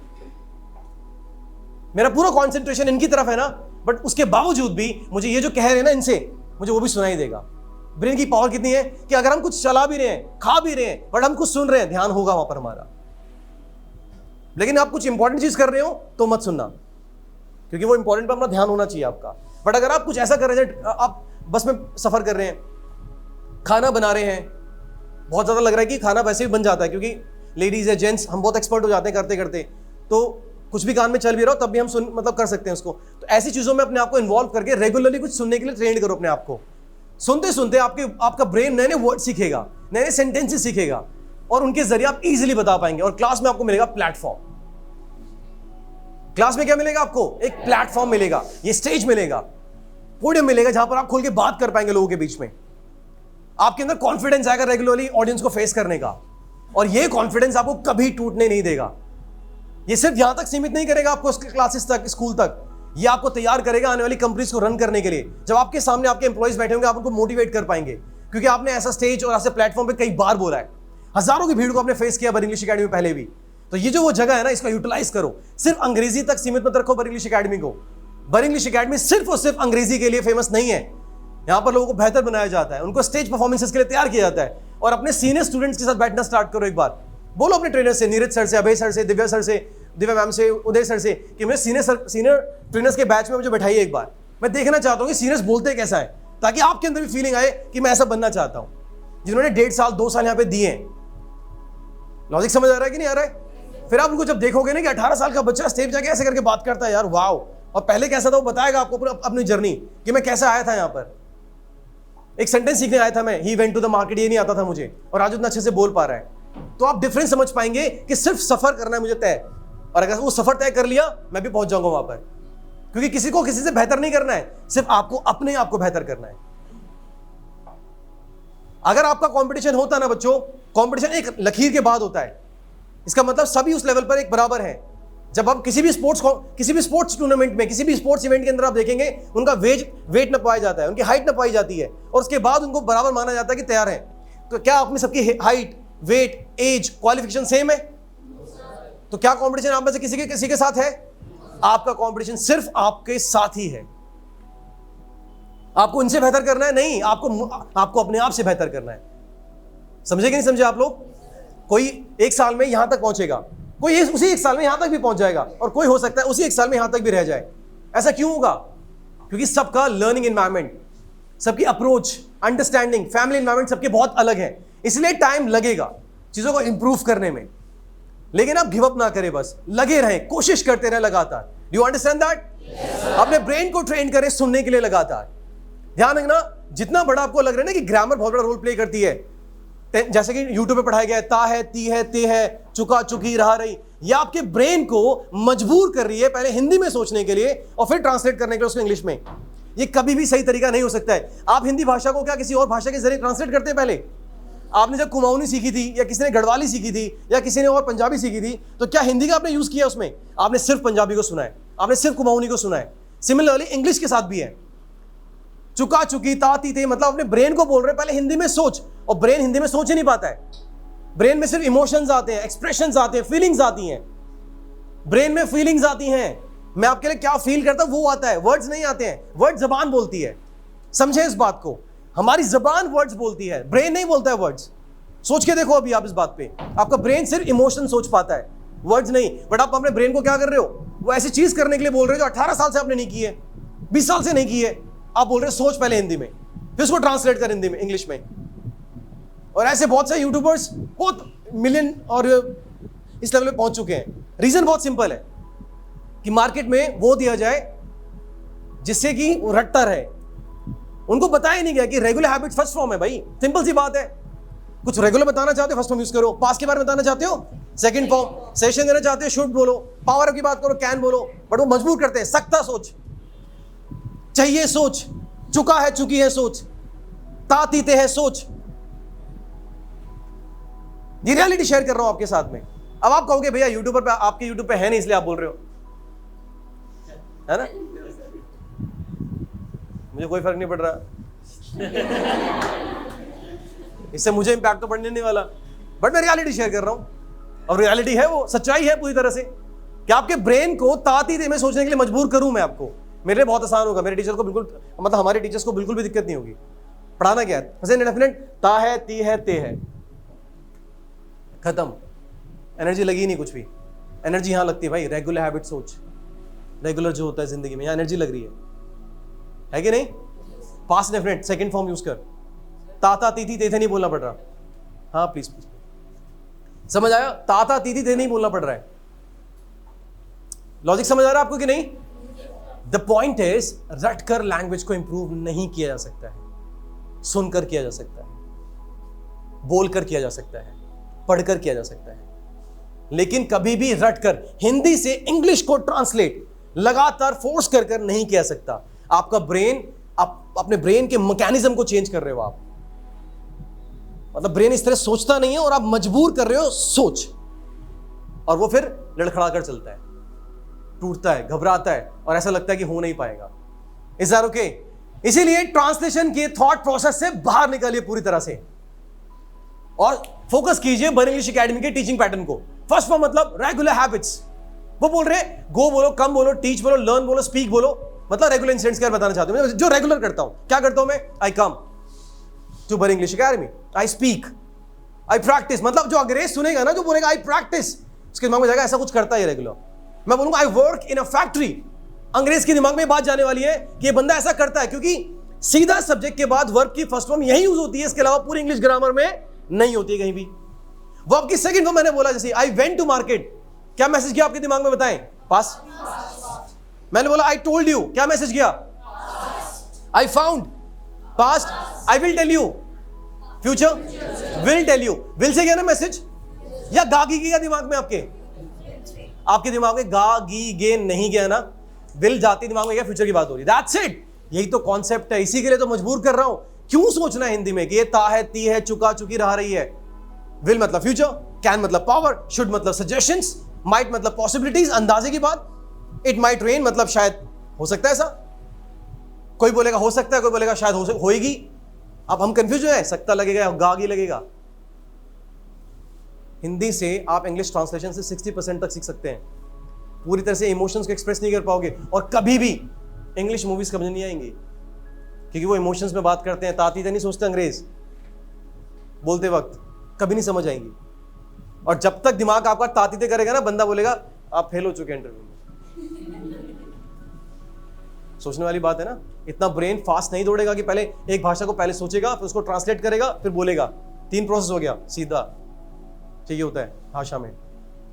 मेरा पूरा कॉन्सेंट्रेशन इनकी तरफ है ना, बट उसके बावजूद भी मुझे ये जो कह रहे हैं ना इनसे, मुझे वो भी सुनाई देगा। ब्रेन की पावर कितनी है कि अगर हम कुछ चला भी रहे हैं, खा भी रहे हैं, बट हम कुछ सुन रहे हैं, ध्यान होगा वहां पर हमारा। लेकिन आप कुछ इंपॉर्टेंट चीज कर रहे हो तो मत सुनना, क्योंकि वो इंपॉर्टेंट पर अपना ध्यान होना चाहिए आपका। बट अगर आप कुछ ऐसा कर रहे हैं, आप बस में सफर कर रहे हैं, खाना बना रहे हैं, बहुत ज्यादा लग रहा है कि खाना वैसे भी बन जाता है, क्योंकि लेडीज है, जेंट्स, हम बहुत एक्सपर्ट हो जाते हैं करते करते, तो कुछ भी कान में चल भी रहा हो तब भी हम कर सकते हैं उसको। तो ऐसी चीजों में अपने आप को इन्वॉल्व करके रेगुलरली कुछ सुनने के लिए ट्रेन करो अपने आप को। सुनते सुनते आपका ब्रेन नए नए वर्ड सीखेगा, नए नए सेंटेंसेस सीखेगा, और उनके जरिए आप इजीली बता पाएंगे। और क्लास में आपको मिलेगा प्लेटफॉर्म। क्लास में क्या मिलेगा आपको? एक प्लेटफॉर्म मिलेगा, ये स्टेज मिलेगा, पोडियम मिलेगा, जहां पर आप खुल के बात कर पाएंगे लोगों के बीच में। आपके अंदर कॉन्फिडेंस आएगा रेगुलरली ऑडियंस को फेस करने का, और ये कॉन्फिडेंस आपको कभी टूटने नहीं देगा। ये सिर्फ यहां तक सीमित नहीं करेगा आपको क्लासेस तक, स्कूल तक, ये आपको तैयार करेगा आने वाली कंपनीज को रन करने के लिए। जब आपके सामने आपके एम्प्लॉइज बैठे होंगे, आप उनको मोटिवेट कर पाएंगे, क्योंकि आपने ऐसा स्टेज और ऐसे प्लेटफॉर्म पे कई बार बोला है। हजारों की भीड़ को आपने फेस किया बर इंग्लिश अकेडमी में पहले भी। तो ये जो वो जगह है ना, इसको यूटिलाइज करो। सिर्फ अंग्रेजी तक सीमित मत रखो बर इंग्लिश अकेडमी को। बर इंग्लिश अकेडमी सिर्फ और सिर्फ अंग्रेजी के लिए फेमस नहीं है। यहाँ पर लोगों को बेहतर बनाया जाता है, उनको स्टेज परफॉर्मेंसेस के लिए तैयार किया जाता है। और अपने सीनियर स्टूडेंट्स के साथ बैठना स्टार्ट करो। एक बार बोलो अपने ट्रेनर से, नीरज सर से, अभय सर से, दिव्या सर से, दिव्या मैम से, उदय सर से, कि मुझे सीनियर ट्रेनर्स के बैच में मुझे बैठाइए एक बार। मैं देखना चाहता हूँ कि सीनियर्स बोलते कैसा है, ताकि आपके अंदर भी फीलिंग आए कि मैं ऐसा बनना चाहता हूँ। जिन्होंने 1.5 साल 2 साल यहाँ पे दिए हैं। लॉजिक समझ आ रहा है कि नहीं आ रहा है? फिर आप उनको जब देखोगे ना कि 18 साल का बच्चा स्टेज जाके ऐसे करके बात करता है, यार वाह। और पहले कैसा था वो बताएगा आपको पूरा अपनी जर्नी, कि मैं कैसा आया था यहाँ पर। एक सेंटेंस सीखने आया था मैं, he went to the market, ये नहीं आता था मुझे, और आज उतना अच्छे से बोल पा रहा है। तो आप डिफरेंस समझ पाएंगे कि सिर्फ सफर करना है मुझे तय, और अगर वो सफर तय कर लिया मैं भी पहुंच जाऊंगा वहां पर। क्योंकि किसी को किसी से बेहतर नहीं करना है, सिर्फ आपको अपने आप को बेहतर करना है। अगर आपका कंपटीशन होता ना बच्चों, कंपटीशन एक लकीर के बाद होता है। इसका मतलब सभी उस लेवल पर एक बराबर है। जब आप किसी भी स्पोर्ट्स टूर्नामेंट में, किसी भी स्पोर्ट्स इवेंट के अंदर आप देखेंगे, उनका वेट न पाया जाता है, उनकी हाइट न पाई जाती है, और उसके बाद उनको बराबर माना जाता है कि तैयार है। तो क्या आप में सबकी height, weight, age, qualification same है? तो क्या कंपटीशन आप में से किसी के साथ है? आपका कंपटीशन सिर्फ आपके साथ ही है। आपको उनसे बेहतर करना है नहीं, आपको अपने आप से बेहतर करना है। समझे कि नहीं समझे आप लोग? कोई 1 साल में यहां तक पहुंचेगा, कोई उसी 1 साल में यहां तक भी पहुंच जाएगा, और कोई हो सकता है उसी 1 साल में यहां तक भी रह जाए। ऐसा क्यों होगा? क्योंकि सबका लर्निंग एनवायरमेंट, सबकी अप्रोच, अंडरस्टैंडिंग, फैमिली एनवायरमेंट सबके बहुत अलग है। इसलिए टाइम लगेगा चीजों को इंप्रूव करने में। लेकिन आप गिव अप ना करें, बस लगे रहें, कोशिश करते रहें लगातार। Do you understand that? अपने ब्रेन को ट्रेन करें सुनने के लिए लगातार। ध्यान रखना, जितना बड़ा आपको लग रहा है ना कि ग्रामर बहुत बड़ा रोल प्ले करती है, जैसे कि यूट्यूब पे पढ़ाया गया है, ता है, ती है, ते है, चुका चुकी, रहा रही, ये आपके ब्रेन को मजबूर कर रही है पहले हिंदी में सोचने के लिए और फिर ट्रांसलेट करने के लिए उसको इंग्लिश में। ये कभी भी सही तरीका नहीं हो सकता है। आप हिंदी भाषा को क्या किसी और भाषा के जरिए ट्रांसलेट करते हैं? पहले आपने जब कुमाऊनी सीखी थी, या किसी ने गढ़वाली सीखी थी, या किसी ने और पंजाबी सीखी थी, तो क्या हिंदी का आपने यूज किया उसमें? आपने सिर्फ पंजाबी को सुना है, आपने सिर्फ कुमाऊनी को सुना है। सिमिलरली इंग्लिश के साथ भी है। चुका चुकी, ता ती ते, मतलब अपने ब्रेन को बोल रहे पहले हिंदी में सोच, और ब्रेन हिंदी में सोच ही नहीं पाता है। ब्रेन में सिर्फ इमोशंस आते हैं, एक्सप्रेशंस आते हैं, फीलिंग्स आती हैं। ब्रेन में फीलिंग्स आती हैं, मैं आपके लिए क्या फील करता हूं वो आता है, वर्ड्स नहीं आते हैं। वर्ड जबान बोलती है, समझे इस बात को। हमारी जबान वर्ड्स बोलती है, ब्रेन नहीं बोलता है वर्ड्स। सोच के देखो अभी आप इस बात पे, आपका ब्रेन सिर्फ इमोशन सोच पाता है, वर्ड्स नहीं। बट आप अपने ब्रेन को क्या कर रहे हो? वो ऐसी चीज करने के लिए बोल रहे हो जो 18 साल से आपने नहीं की है, 20 साल से नहीं की है। आप बोल रहे हो सोच पहले हिंदी में, फिर उसको ट्रांसलेट कर हिंदी में, इंग्लिश में। और ऐसे बहुत से यूट्यूबर्स बहुत मिलियन और इस लेवल पे पहुंच चुके हैं। रीजन बहुत सिंपल है कि मार्केट में वो दिया जाए जिससे कि वो रटता रहे। उनको बताया नहीं गया कि रेगुलर हैबिट फर्स्ट फॉर्म है भाई। सिंपल सी बात है। कुछ रेगुलर बताना चाहते हो, फर्स्ट फॉर्म यूज करो। पास के बारे में बताना चाहते हो, सेकंड फॉर्म। सेशन देना चाहते हो, शुड बोलो। पावर की बात करो, कैन बोलो। बट वो मजबूर करते हैं, सख्ता सोच चाहिए, सोच चुका है, चुकी है सोच, तातीते है सोच। ये रियलिटी शेयर कर रहा हूं आपके साथ में। अब आप कहोगे भैया यूट्यूबर पे, आपके यूट्यूब पे है नहीं इसलिए आप बोल रहे हो, है ना? मुझे कोई फर्क नहीं पड़ रहा इससे मुझे इंपैक्ट तो पड़ने नहीं वाला, बट मैं रियलिटी शेयर कर रहा हूं। और रियलिटी है, वो सच्चाई है पूरी तरह से कि आपके ब्रेन को तातीते में सोचने के लिए मजबूर करूं मैं आपको। मेरे लिए बहुत आसान होगा, मेरे टीचर को बिल्कुल, मतलब हमारे टीचर्स को बिल्कुल भी दिक्कत नहीं होगी। पढ़ाना क्या है? डेफिनेट ता है, ती है, ते है, खत्म। एनर्जी लगी नहीं कुछ भी। एनर्जी यहां लगती है भाई, रेगुलर हैबिट सोच, रेगुलर जो होता है जिंदगी में, यहां एनर्जी लग रही है कि नहीं? Past definite second form use कर, ताता तीथी तेथे नहीं बोलना पड़ रहा। हाँ प्लीज प्लीज, समझ आया? ताता तीथी ते नहीं बोलना पड़ रहा है। लॉजिक समझ आ रहा है आपको कि नहीं? द पॉइंट इज, रटकर लैंग्वेज को इंप्रूव नहीं किया जा सकता है। सुनकर किया जा सकता है, बोलकर किया जा सकता है, पढ़कर किया जा सकता है, लेकिन कभी भी रटकर हिंदी से इंग्लिश को ट्रांसलेट लगातार फोर्स कर नहीं किया सकता। आपका ब्रेन, आप अपने ब्रेन के मैकेनिज्म को चेंज कर रहे हो आप। मतलब ब्रेन इस तरह सोचता नहीं है और आप मजबूर कर रहे हो सोच, और वो फिर लड़खड़ा कर चलता है। टूटता है, घबराता है और ऐसा लगता है कि हो नहीं पाएगा। Is that okay? इसीलिए ट्रांसलेशन के थॉट प्रोसेस से बाहर निकलिए पूरी तरह से और फोकस कीजिए बर इंग्लिश एकेडमी के टीचिंग पैटर्न को। फर्स्ट फॉर्म मतलब रेगुलर हैबिट्स। वो बोल रहे गो बोलो, कम बोलो, टीच बोलो, लर्न बोलो, स्पीक बोलो, मतलब रेगुलर इंसिडेंट्स क्या बताना चाहते हूं जो रेगुलर करता हूं। क्या करता हूं मैं? आई कम टू बर English academy, I speak, I practice. मतलब जो अंग्रेज सुनेगा ना, जो बोलेगा आई प्रैक्टिस, उसके दिमाग में जाएगा ऐसा कुछ करता है रेगुलर। मैं बोलूंगा I work in a factory, अंग्रेज के दिमाग में बात जाने वाली है कि ये बंदा ऐसा करता है, क्योंकि सीधा सब्जेक्ट के बाद वर्ब की फर्स्ट फॉर्म यही यूज होती है, इसके अलावा पूरी इंग्लिश ग्रामर में नहीं होती है कहीं भी। वर्ब की सेकंड फॉर्म मैंने बोला, जैसे आई वेंट टू मार्केट, क्या मैसेज किया आपके दिमाग में? बताएं। पास। मैंने बोला आई टोल्ड यू, क्या मैसेज किया? I found, past. I will tell you, future. Will tell you, will से गया ना मैसेज, या गा गी गया दिमाग में? आपके दिमाग में गा गी गे नहीं गया ना, विल जाती दिमाग में गया, फ्यूचर की बात हो रही। दैट्स इट, यही तो कॉन्सेप्ट है। इसी के लिए तो मजबूर कर रहा हूं। क्यों सोचना है हिंदी में कि ये ता है, ती है, चुका चुकी रह रही है। विल मतलब फ्यूचर, कैन मतलब पावर, शुड मतलब सजेशंस, माइट मतलब पॉसिबिलिटीज, अंदाजे की बात। इट माइट रेन मतलब शायद हो सकता है ऐसा। कोई बोलेगा हो सकता है, कोई बोलेगा शायद होएगी। अब हम कंफ्यूज है, सकता लगेगा या गागी लगेगा। हिंदी से आप इंग्लिश ट्रांसलेशन से 60% तक सीख सकते हैं। पूरी तरह से इमोशंस को एक्सप्रेस नहीं कर पाओगे और कभी भी इंग्लिश मूवीज समझ नहीं आएंगी, क्योंकि वो इमोशंस में बात करते हैं, ताती नहीं सोचते अंग्रेज बोलते वक्त, कभी नहीं समझ आएंगी। और जब तक दिमाग आपका तातीते करेगा ना, बंदा बोलेगा आप फेल हो चुके हैं इंटरव्यू में। सोचने वाली बात है ना। इतना ब्रेन फास्ट नहीं दौड़ेगा कि पहले एक भाषा को पहले सोचेगा, फिर उसको ट्रांसलेट करेगा, फिर बोलेगा। 3 प्रोसेस हो गया, सीधा चाहिए होता है भाषा में।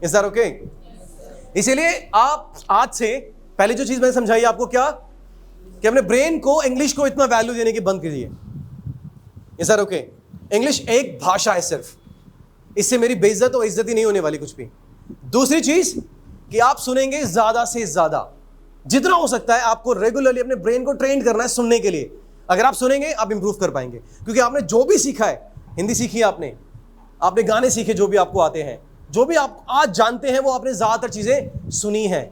Is that okay? इसीलिए आप आज से पहले जो चीज मैंने समझाई आपको, क्या कि अपने ब्रेन को, इंग्लिश को इतना वैल्यू देने की बंद कीजिए। Is that okay? इंग्लिश एक भाषा है सिर्फ, इससे मेरी बेइज्जत और इज्जत ही नहीं होने वाली कुछ भी। दूसरी चीज कि आप सुनेंगे ज्यादा से ज्यादा, जितना हो सकता है आपको रेगुलरली अपने ब्रेन को ट्रेन करना है सुनने के लिए। अगर आप सुनेंगे आप इंप्रूव कर पाएंगे, क्योंकि आपने जो भी सीखा है, हिंदी सीखी है आपने गाने सीखे जो भी आपको आते हैं, जो भी आप आज जानते हैं, वो आपने ज्यादातर चीजें सुनी है।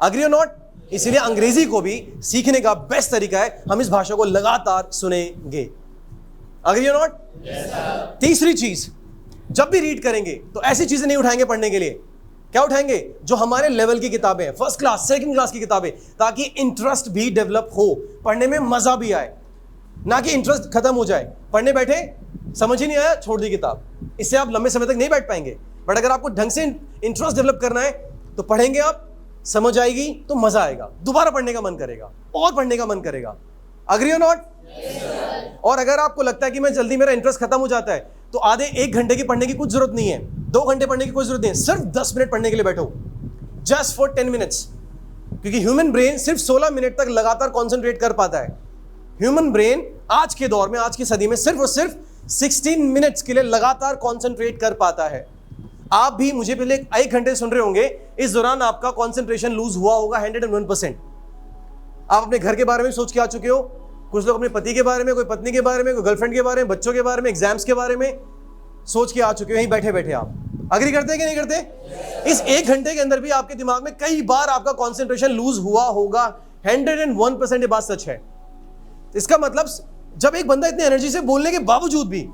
अग्री और नॉट? इसीलिए अंग्रेजी को भी सीखने का बेस्ट तरीका है हम इस भाषा को लगातार सुनेंगे। अग्री और नॉट? तीसरी चीज, जब भी रीड करेंगे तो ऐसी चीजें नहीं उठाएंगे पढ़ने के लिए। क्या उठाएंगे? जो हमारे लेवल की किताबें हैं, फर्स्ट क्लास सेकंड क्लास की किताबें, ताकि इंटरेस्ट भी डेवलप हो, पढ़ने में मजा भी आए, ना कि इंटरेस्ट खत्म हो जाए। पढ़ने बैठे, समझ ही नहीं आया, छोड़ दी किताब। इससे आप लंबे समय तक नहीं बैठ पाएंगे। बट अगर आपको ढंग से इंटरेस्ट डेवलप करना है तो पढ़ेंगे आप, समझ आएगी तो मजा आएगा, दोबारा पढ़ने का मन करेगा और पढ़ने का मन करेगा। अग्री और नॉट? और अगर आपको लगता है कि मैं जल्दी, मेरा इंटरेस्ट खत्म हो जाता है, तो आधे 1 घंटे की पढ़ने की कुछ जरूरत नहीं है, 2 घंटे पढ़ने की कोई जरूरत नहीं है। सिर्फ 10 मिनट पढ़ने के लिए बैठो, जस्ट फॉर 10 मिनट्स। क्योंकि ह्यूमन ब्रेन सिर्फ 16 मिनट तक लगातार कॉन्सेंट्रेट कर पाता है। ह्यूमन ब्रेन आज के दौर में, आज की सदी में सिर्फ और सिर्फ 16 मिनट्स के लिए लगातार कॉन्सेंट्रेट कर पाता है। आप भी मुझे पहले 1 घंटे सुन रहे होंगे, इस दौरान आपका कॉन्सेंट्रेशन लूज हुआ होगा 101%। आप अपने घर के बारे में सोच के आ चुके हो, कुछ लोग अपने पति के बारे में, कोई पत्नी के बारे में, कोई गर्लफ्रेंड के बारे में, बच्चों के बारे में, एग्जाम्स के बारे में सोच के आ चुके हो, यहीं बैठे बैठे। आप अग्री करते हैं कि नहीं करते? इस 1 घंटे के अंदर भी आपके दिमाग में कई बार आपका कॉन्सेंट्रेशन लूज हुआ होगा। 101% ये बात सच है। इसका मतलब जब एक बंदा इतनी एनर्जी से बोलने के बावजूद भी,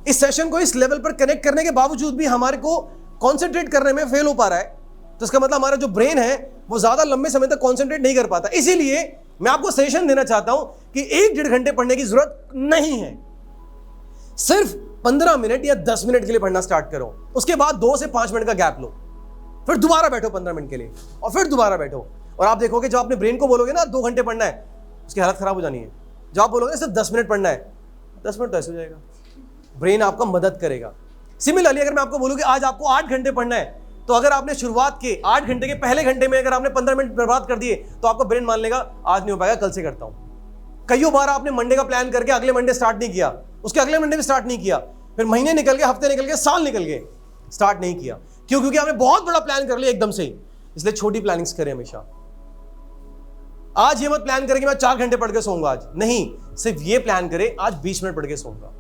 इस सेशन को इस लेवल पर कनेक्ट करने के बावजूद भी हमारे को कॉन्सेंट्रेट करने में फेल हो पा रहा है, तो इसका मतलब हमारा जो ब्रेन है वो ज्यादा लंबे समय तक कॉन्सेंट्रेट नहीं कर पाता। इसीलिए मैं आपको सजेशन देना चाहता हूं कि 1-1.5 घंटे पढ़ने की जरूरत नहीं है। सिर्फ 15 मिनट या 10 मिनट के लिए पढ़ना स्टार्ट करो, उसके बाद 2 से 5 मिनट का गैप लो, फिर दोबारा बैठो 15 मिनट के लिए, और फिर दोबारा बैठो। और आप देखोगे जब अपने ब्रेन को बोलोगे ना 2 घंटे पढ़ना है, उसकी हालत खराब हो जानी है। जब आप बोलोगे सिर्फ 10 मिनट पढ़ना है, 10 मिनट तो ऐसे हो जाएगा। ब्रेन आपका मदद करेगा। सिमिलरली अगर मैं आपको बोलूं कि आज आपको 8 घंटे पढ़ना है, तो अगर आपने शुरुआत के 8 घंटे के पहले घंटे में अगर आपने 15 मिनट बर्बाद कर दिए, तो आपका ब्रेन मान लेगा आज नहीं हो पाएगा, कल से करता हूं। कई बार आपने मंडे का प्लान करके अगले मंडे स्टार्ट नहीं किया, उसके अगले मंडे भी स्टार्ट नहीं किया, फिर महीने निकल गए, हफ्ते निकल गए, साल निकल गए, स्टार्ट नहीं किया। क्यों? क्योंकि आपने बहुत बड़ा प्लान कर लिया एकदम से ही। इसलिए छोटी प्लानिंग्स करें हमेशा। आज ये मत प्लान करें कि मैं 4 घंटे पढ़ के सोऊंगा आज, नहीं, सिर्फ ये प्लान करें आज 20 मिनट पढ़ के सोऊंगा।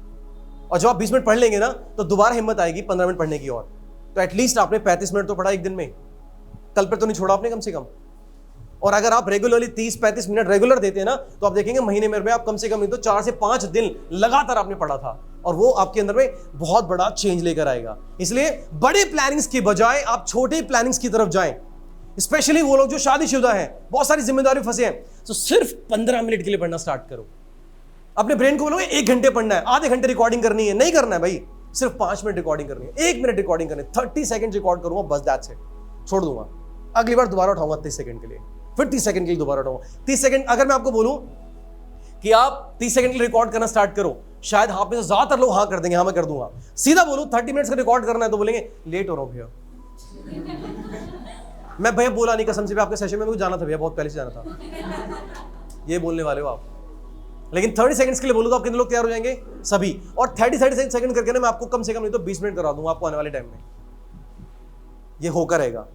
और जब आप 20 मिनट पढ़ लेंगे ना, तो दोबारा हिम्मत आएगी 15 मिनट पढ़ने की, और तो एटलीस्ट आपने 35 मिनट तो पढ़ा एक दिन में। कल पे तो नहीं छोड़ा आपने कम से कम। और अगर आप रेगुलरली 30-35 मिनट रेगुलर देते हैं ना, तो आप देखेंगे महीने में आप कम से कम नहीं तो 4 से 5 दिन लगातार आपने पढ़ा था, और वो आपके अंदर में बहुत बड़ा चेंज लेकर आएगा। इसलिए बड़े प्लानिंग्स की बजाय आप छोटे प्लानिंग्स की तरफ जाएं। स्पेशली वो लोग जो शादीशुदा हैं, बहुत सारी जिम्मेदारी फंसे हैं, तो सिर्फ 15 मिनट के लिए पढ़ना स्टार्ट करो। अपने ब्रेन को बोलोगे 1 घंटे पढ़ना है, आधे घंटे रिकॉर्डिंग करनी है, नहीं करना है भाई, सिर्फ 5 मिनट रिकॉर्डिंग करनी है, 1 मिनट रिकॉर्डिंग करनी है, 30 सेकंड रिकॉर्ड करूंगा बस, दैट्स इट, छोड़ दूंगा। अगली बार दोबारा उठाऊंगा 30 सेकंड के लिए, फिर 30 सेकंड के लिए दोबारा उठाऊंगा। 30 सेकंड अगर मैं आपको बोलूं कि आप 30 सेकंड के लिए रिकॉर्ड करना स्टार्ट करो, शायद आप में से ज्यादातर लोग हाँ कर देंगे, हाँ मैं कर दूंगा। सीधा बोलूं 30 मिनट्स का रिकॉर्ड करना है तो बोलेंगे लेट हो रहा हूं भैया। मैं भैया बोला नहीं कसम से, आपके सेशन में मुझे जाना था भैया, बहुत पहले से जाना था, ये बोलने वाले हो आप। लेकिन 30 सेकंड्स के लिए बोलूं तो आप कितने लोग तैयार हो जाएंगे? सभी। और 30 सेकंड करके ना मैं आपको कम से कम नहीं तो 20 मिनट करा दूंगा आपको आने वाले टाइम में। ये होकर रहेगा।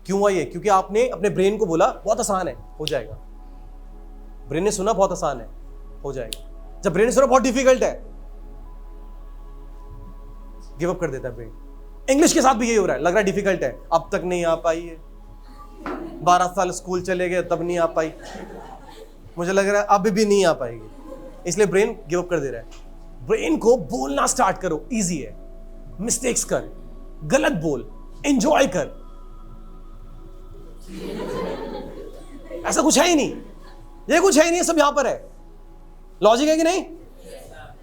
क्यों हुआ ये? क्योंकि आपने अपने ब्रेन को बोला बहुत आसान है, हो जाएगा। ब्रेन ने सुना बहुत आसान है, हो जाएगा। जब ब्रेन ने सुना बहुत डिफिकल्ट है, गिव अप कर देता है ब्रेन। इंग्लिश के साथ भी यही हो रहा है, लग रहा है डिफिकल्ट है, अब तक नहीं आ पाई है, 12 साल स्कूल चले गए तब नहीं आ पाई, मुझे लग रहा है अब भी नहीं आ पाएगी, इसलिए ब्रेन गिव अप कर दे रहा है। ब्रेन को बोलना स्टार्ट करो, इजी है, मिस्टेक्स कर, गलत बोल, एंजॉय कर। ऐसा कुछ है ही नहीं, ये कुछ है ही नहीं, सब यहां पर है। लॉजिक है कि नहीं?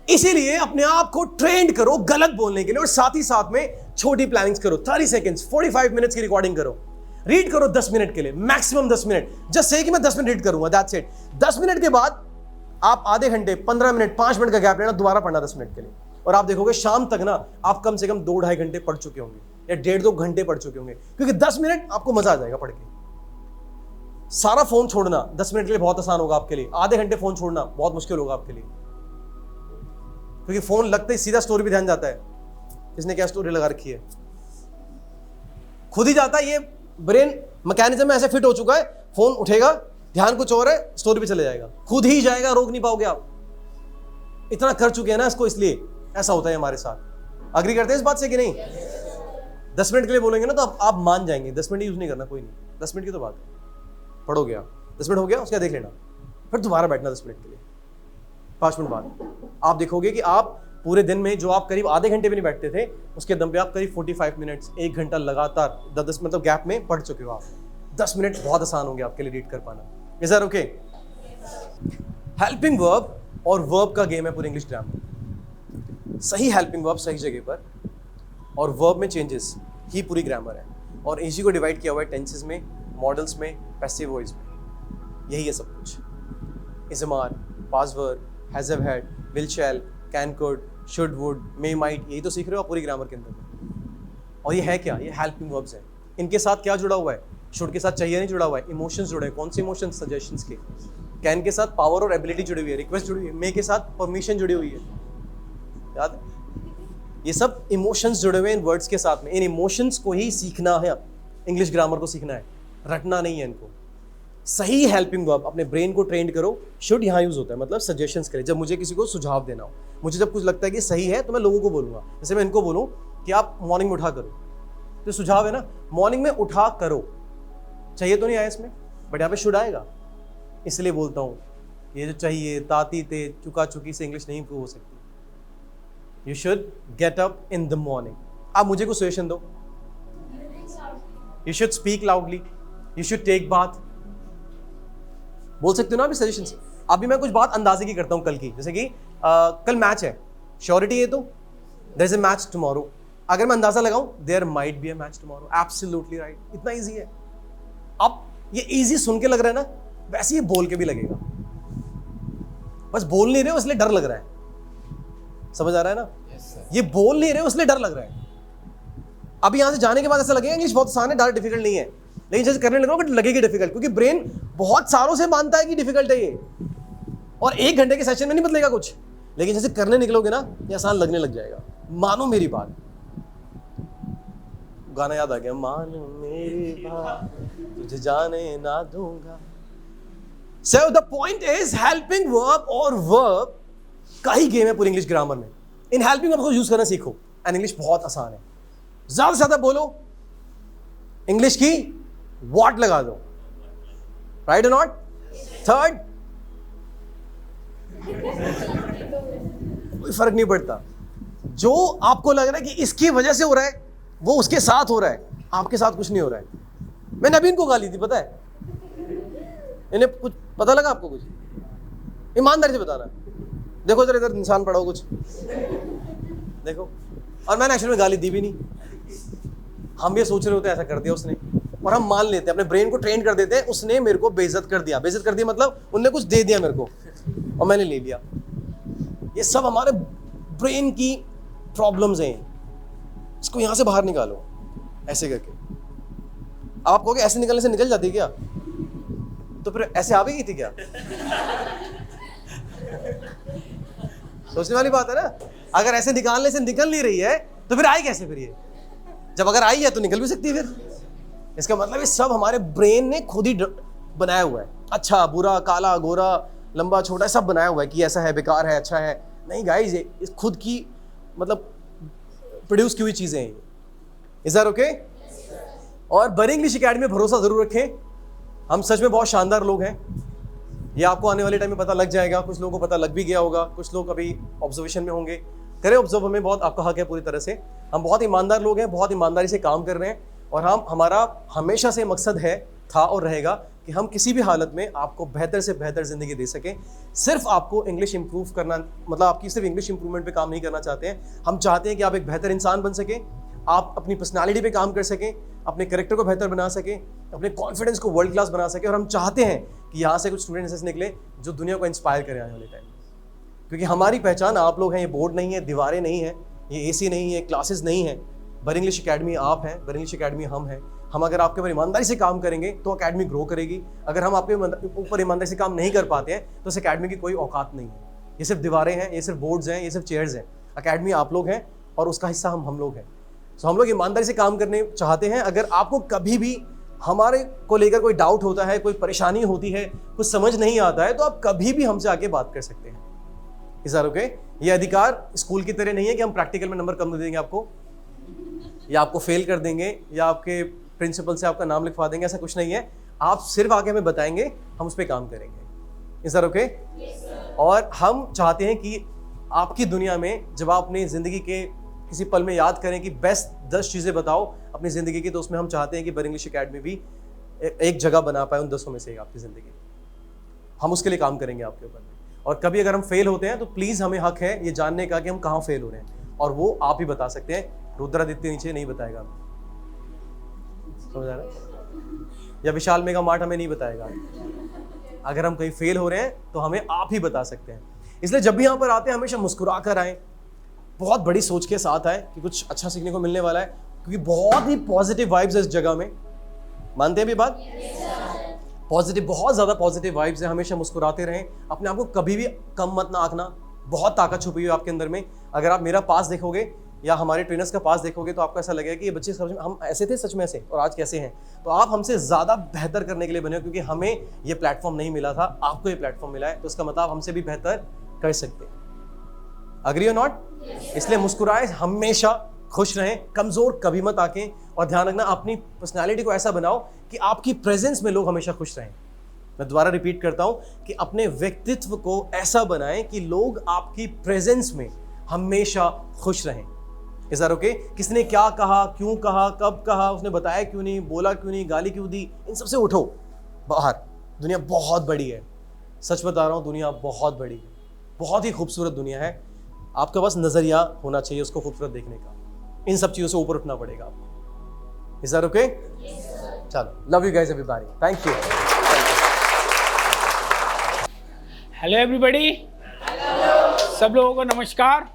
इसीलिए अपने आप को ट्रेंड करो गलत बोलने के लिए, और साथ ही साथ में छोटी प्लानिंग्स करो। 30 सेकंड्स, 45 मिनट्स की रिकॉर्डिंग करो, रीड करो 10 मिनट के लिए, मैक्सिमम 10 मिनट। जस्ट से कि मैं 10 मिनट रीड करूंगा, दैट्स इट। 10 मिनट के बाद आप आधे घंटे, 15 मिनट, 5 मिनट का गैप लेना, दोबारा पढ़ना 10 मिनट के लिए, और आप देखोगे शाम तक ना आप कम से कम 2-2.5 घंटे पढ़ चुके होंगे, या 1.5-2 घंटे पढ़ चुके होंगे। क्योंकि 10 मिनट आपको मजा आ जाएगा पढ़ के। सारा फोन छोड़ना 10 मिनट के लिए बहुत आसान होगा आपके लिए, आधे घंटे फोन छोड़ना बहुत मुश्किल होगा आपके लिए, क्योंकि फोन लगते ही सीधा स्टोरी पे ध्यान जाता है, इसने क्या स्टोरी लगा रखी है, खुद ही जाता है। ये ब्रेन मैकेनिज्म में ऐसे फिट हो चुका है, फोन उठेगा, ध्यान कुछ और है, स्टोरी पे चले जाएगा, खुद ही जाएगा, रोक नहीं पाओगे आप। इतना कर चुके हैं ना इसको, इसलिए ऐसा होता है हमारे साथ। अग्री करते हैं इस बात से कि नहीं? 10 मिनट के लिए बोलेंगे ना तो आप मान जाएंगे। 10 मिनट यूज नहीं करना, कोई नहीं, 10 मिनट की तो बात है, पढ़ोगे आप, 10 मिनट हो गया, उसके बाद देख लेना, फिर दोबारा बैठना 10 मिनट के लिए। 5 मिनट बाद आप देखोगे कि आप पूरे दिन में जो आप करीब आधे घंटे भी नहीं बैठते थे, उसके दम पे आप करीब 45 मिनट्स, 1 घंटा लगातार 10 मतलब गैप में पढ़ चुके हो आप। 10 मिनट बहुत आसान होंगे आपके लिए रीड कर पाना। Is that okay? Helping verb और वर्ब का गेम है पूरी इंग्लिश ग्रामर। सही हेल्पिंग वर्ब सही जगह पर, और वर्ब में चेंजेस ही पूरी ग्रामर है। और इसी को डिवाइड किया हुआ है टेंसेस में, मॉडल्स में, पैसिव वॉइस में, यही है सब कुछ। इज़मार, past verb, has have had, will shall, can could, should would, may might, यही तो सीख रहे हो आप पूरी ग्रामर के अंदर। और ये है क्या? ये हेल्पिंग वर्ब्स हैं। इनके साथ क्या जुड़ा हुआ है? शुड के साथ चाहिए नहीं जुड़ा हुआ है, इमोशंस जुड़े हैं। कौन से इमोशंस? सजेशंस के। कैन के साथ पावर और एबिलिटी जुड़ी हुई है, रिक्वेस्ट जुड़ी हुई है। मे के साथ परमिशन जुड़ी हुई है, याद है? ये सब इमोशंस जुड़े हुए हैं इन वर्ड्स के साथ में। इन इमोशंस को ही सीखना है, इंग्लिश ग्रामर को सीखना है, रटना नहीं है इनको। सही हेल्पिंग वर्ब, अपने ब्रेन को ट्रेंड करो। शुड यहाँ यूज होता है मतलब सजेशंस के लिए, जब मुझे किसी को सुझाव देना हो, मुझे जब कुछ लगता है कि सही है तो मैं लोगों को बोलूंगा। जैसे मैं इनको बोलूं कि आप मॉर्निंग में उठा करो, तो सुझाव है ना, मॉर्निंग में उठा करो। चाहिए तो नहीं आया इसमें, बट यहाँ पे शुड आएगा, इसलिए बोलता हूँ। ये जो चाहिए, ताती ते, चुका चुकी से इंग्लिश नहीं इंप्रूव हो सकती। You should get up in the morning. आप मुझे कुछ सजेशन दो। You should speak loudly, you should take bath, बोल सकते हो ना अभी सजेशंस। अभी मैं कुछ बात अंदाजे की करता हूं कल की, जैसे कि कल मैच है, श्योरिटी है तो there is a match tomorrow. अगर मैं अंदाजा लगाऊं, there might be a match tomorrow, absolutely right. इतना इजी है। अब ये इजी सुन के लग रहा है ना, वैसे ही बोल के भी लगेगा, बस बोल नहीं रहे हो इसलिए डर लग रहा है। समझ आ रहा है ना? ये बोल नहीं रहे हो इसलिए डर लग रहा है। अभी यहां से जाने के बाद ऐसा लगेगा इंग्लिश बहुत आसान है, ज़्यादा डिफिकल्ट नहीं है, लेकिन जैसे करने लगा लगेगी डिफिकल्ट, क्योंकि ब्रेन बहुत सालों से मानता है कि डिफिकल्ट है ये, और 1 घंटे के सेशन में नहीं बदलेगा कुछ, लेकिन जैसे करने निकलोगे ना ये आसान लगने लग जाएगा। मानो मेरी बात, गाना याद आ गया, मानो मेरी बात तुझे जाने ना दूंगा। So the point is helping verb और verb का ही गेम है पूरी इंग्लिश ग्रामर में। इन हेल्पिंग वर्ब को यूज करना सीखो, एंड इंग्लिश बहुत आसान है। ज्यादा से ज्यादा बोलो, इंग्लिश की व्हाट लगा दो, राइट और नॉट। थर्ड, कोई फर्क नहीं पड़ता, जो आपको लग रहा है कि इसकी वजह से हो रहा है वो उसके साथ हो रहा है, आपके साथ कुछ नहीं हो रहा है। मैंने अभी इनको गाली दी, पता है, इन्हें कुछ पता लगा आपको? कुछ ईमानदारी से बताना। देखो जरा इधर इंसान पड़ा हो कुछ, देखो। और मैंने एक्चुअली में गाली दी भी नहीं, हम ये सोच रहे होते हैं ऐसा कर दिया उसने, और हम मान लेते हैं, अपने ब्रेन को ट्रेन कर देते हैं, उसने मेरे को बेइज्जत कर दिया। बेइज्जत कर दिया मतलब उनने कुछ दे दिया मेरे को और मैंने ले लिया। ये सब हमारे ब्रेन की प्रॉब्लम्स हैं, इसको यहां से बाहर निकालो ऐसे करके। आप कहोगे ऐसे निकलने से निकल जाती क्या, तो फिर ऐसे आ भी गई थी क्या? सोचने वाली बात है ना। अगर ऐसे निकालने से निकल नहीं रही है तो फिर आई कैसे? फिर ये जब अगर आई है तो निकल भी सकती है फिर। इसका मतलब ये सब हमारे ब्रेन ने खुद ही बनाया हुआ है। अच्छा बुरा, काला गोरा, लंबा छोटा, सब बनाया हुआ है कि ऐसा है, बेकार है, अच्छा है। नहीं गाइस, ये खुद की मतलब प्रोड्यूस की हुई चीजें हैं। Is that okay? और बरी इंग्लिश एकेडमी में भरोसा जरूर रखें, हम सच में बहुत शानदार लोग हैं। ये आपको आने वाले टाइम में पता लग जाएगा। कुछ लोगों को पता लग भी गया होगा, कुछ लोग अभी ऑब्जर्वेशन में होंगे। करें ऑब्जर्व, हमें बहुत आपका हक है पूरी तरह से। हम बहुत ईमानदार लोग हैं, बहुत ईमानदारी से काम कर रहे हैं, और हमारा हमेशा से मकसद है, था और रहेगा कि हम किसी भी हालत में आपको बेहतर से बेहतर ज़िंदगी दे सकें। सिर्फ आपको इंग्लिश इंप्रूव करना, मतलब आपकी सिर्फ इंग्लिश इंप्रूवमेंट पे काम नहीं करना चाहते हैं। हम चाहते हैं कि आप एक बेहतर इंसान बन सकें, आप अपनी पर्सनालिटी पे काम कर सकें, अपने कैरेक्टर को बेहतर बना सकें, अपने कॉन्फिडेंस को वर्ल्ड क्लास बना सकें। और हम चाहते हैं कि यहाँ से कुछ स्टूडेंट्स ऐसे निकले जो दुनिया को इंस्पायर करें आने वाले टाइम में। क्योंकि हमारी पहचान आप लोग हैं, ये बोर्ड नहीं है, दीवारें नहीं है, ये एसी नहीं है, क्लासेस नहीं है। बरी इंग्लिश एकेडमी आप हैं, बरी इंग्लिश एकेडमी हम हैं। हम अगर आपके ऊपर ईमानदारी से काम करेंगे तो अकेडमी ग्रो करेगी। अगर हम आपके ऊपर ईमानदारी से काम नहीं कर पाते हैं तो इस अकेडमी की कोई औकात नहीं है। ये सिर्फ दीवारें हैं, ये सिर्फ बोर्ड्स हैं, ये सिर्फ चेयर्स हैं। अकेडमी आप लोग हैं और उसका हिस्सा हम लोग हैं। सो हम लोग ईमानदारी से काम करने चाहते हैं। अगर आपको कभी भी हमारे को लेकर कोई डाउट होता है, कोई परेशानी होती है, कुछ समझ नहीं आता है, तो आप कभी भी हमसे आके बात कर सकते हैं। Is that okay? ये अधिकार स्कूल की तरह नहीं है कि हम प्रैक्टिकल में नंबर कम दे देंगे आपको, या आपको फेल कर देंगे, या आपके प्रिंसिपल से आपका नाम लिखवा देंगे। ऐसा कुछ नहीं है। आप सिर्फ आके हमें बताएंगे, हम उस पर काम करेंगे। Is that okay? और हम चाहते हैं कि आपकी दुनिया में जब आप अपनी ज़िंदगी के किसी पल में याद करें कि बेस्ट 10 चीज़ें बताओ अपनी ज़िंदगी की, तो उसमें हम चाहते हैं कि बरी इंग्लिश एकेडमी भी एक जगह बना पाए उन 10 में से एक आपकी ज़िंदगी। हम उसके लिए काम करेंगे आपके ऊपर। और कभी अगर हम फेल होते हैं तो प्लीज़ हमें हक है ये जानने का कि हम कहाँ फेल हो रहे हैं, और वो आप ही बता सकते हैं। रुद्रादित्य नीचे नहीं बताएगा, समझ आ रहा है? या विशाल मेगा मार्ट हमें नहीं बताएगा। अगर हम कहीं फेल हो रहे हैं तो हमें आप ही बता सकते हैं। इसलिए जब भी यहाँ पर आते हैं हमेशा मुस्कुरा कर आएँ, बहुत बड़ी सोच के साथ आए कि कुछ अच्छा सीखने को मिलने वाला है, क्योंकि बहुत ही पॉजिटिव वाइब्स है इस जगह में। मानते हैं भी बात? पॉजिटिव, बहुत ज़्यादा पॉजिटिव वाइब्स है। हमेशा मुस्कुराते रहें, अपने आप को कभी भी कम मत ना आंकना। बहुत ताकत छुपी हुई है आपके अंदर में। अगर आप मेरा पास देखोगे या हमारे ट्रेनर्स का पास देखोगे तो आपको ऐसा लगेगा कि ये बच्चे सच में हम ऐसे थे, सच में ऐसे, और आज कैसे हैं। तो आप हमसे ज़्यादा बेहतर करने के लिए बने हो, क्योंकि हमें ये प्लेटफॉर्म नहीं मिला था, आपको ये प्लेटफॉर्म मिला है, तो इसका मतलब हमसे भी बेहतर कर सकते हैं। अग्री और नॉट? इसलिए मुस्कुराए, हमेशा खुश रहें, कमज़ोर कभी मत आके। और ध्यान रखना, अपनी पर्सनालिटी को ऐसा बनाओ कि आपकी प्रेजेंस में लोग हमेशा खुश रहें। मैं दोबारा रिपीट करता हूं कि अपने व्यक्तित्व को ऐसा बनाएं कि लोग आपकी प्रेजेंस में हमेशा खुश रहें। Is that okay? किसने क्या कहा, क्यों कहा, कब कहा, उसने बताया क्यों नहीं, बोला क्यों नहीं, गाली क्यों दी, इन सबसे उठो बाहर। दुनिया बहुत बड़ी है, सच बता रहा हूँ, दुनिया बहुत बड़ी है, बहुत ही खूबसूरत दुनिया है। आपका बस नजरिया होना चाहिए उसको खूबसूरत देखने का। इन सब चीजों से ऊपर उठना पड़ेगा आपको। Is that okay? चलो, love you guys everybody, thank you. Hello everybody, सब लोगों को नमस्कार।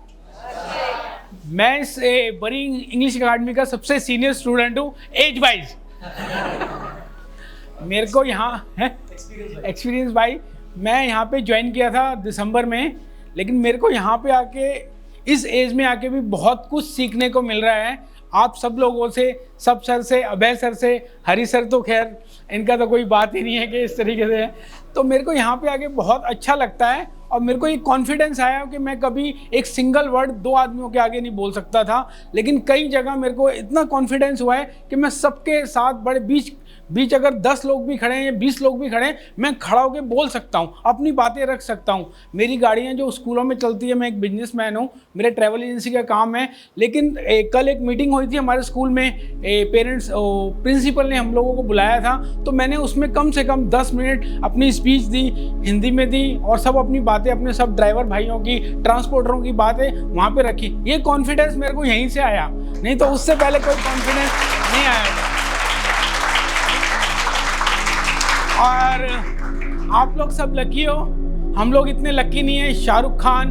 मैं इस बरी इंग्लिश एकेडमी का सबसे सीनियर स्टूडेंट हूँ एज वाइज। मेरे को यहाँ है एक्सपीरियंस भाई, मैं यहाँ पे ज्वाइन किया था दिसंबर में, लेकिन मेरे को यहाँ पे आके इस एज में आके भी बहुत कुछ सीखने को मिल रहा है आप सब लोगों से, सब सर से, अभय सर से, हरी सर तो खैर इनका तो कोई बात ही नहीं है कि इस तरीके से है। तो मेरे को यहाँ पे आके बहुत अच्छा लगता है और मेरे को एक कॉन्फिडेंस आया कि मैं कभी एक सिंगल वर्ड 2 आदमियों के आगे नहीं बोल सकता था, लेकिन कई जगह मेरे को इतना कॉन्फिडेंस हुआ है कि मैं सबके साथ बड़े बीच अगर 10 लोग भी खड़े हैं या 20 लोग भी खड़े हैं, मैं खड़ा होकर बोल सकता हूँ, अपनी बातें रख सकता हूँ। मेरी गाड़ियाँ जो स्कूलों में चलती है, मैं एक बिजनेसमैन हूँ, मेरा ट्रैवल एजेंसी का काम है, लेकिन कल एक मीटिंग हुई थी हमारे स्कूल में, पेरेंट्स प्रिंसिपल ने हम लोगों को बुलाया था, तो मैंने उसमें कम से कम 10 मिनट अपनी स्पीच दी, हिंदी में दी, और सब अपनी बातें अपने सब ड्राइवर भाइयों की, ट्रांसपोर्टरों की बातें वहाँ पर रखी। ये कॉन्फिडेंस मेरे को यहीं से आया, नहीं तो उससे पहले कोई कॉन्फिडेंस नहीं आया था। और आप लोग सब लकी हो, हम लोग इतने लकी नहीं है। शाहरुख खान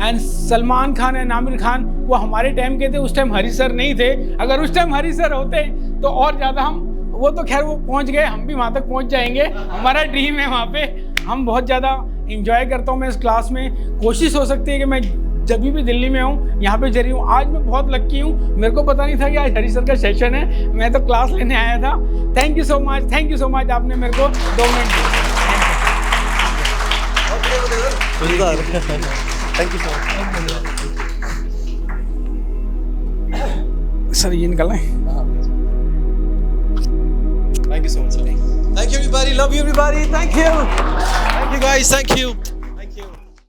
एंड सलमान खान एंड आमिर खान वो हमारे टाइम के थे, उस टाइम हरी सर नहीं थे। अगर उस टाइम हरी सर होते तो और ज़्यादा हम, वो तो खैर वो पहुंच गए, हम भी वहाँ तक पहुंच जाएंगे। हमारा ड्रीम है वहाँ पे, हम बहुत ज़्यादा इंजॉय करता हूँ मैं इस क्लास में। कोशिश हो सकती है कि मैं जब भी दिल्ली में हूँ, यहाँ पे जरी हूँ। आज मैं बहुत लकी हूँ, मेरे को पता नहीं था कि आज हरी सर का सेशन है, मैं तो क्लास लेने आया था। थैंक यू सो मच, आपने मेरे को 2 मिनट दिए। थैंक यू सर, ये निकलना है। Thank you so much sir. Thank you everybody, love you everybody, thank you guys, thank you.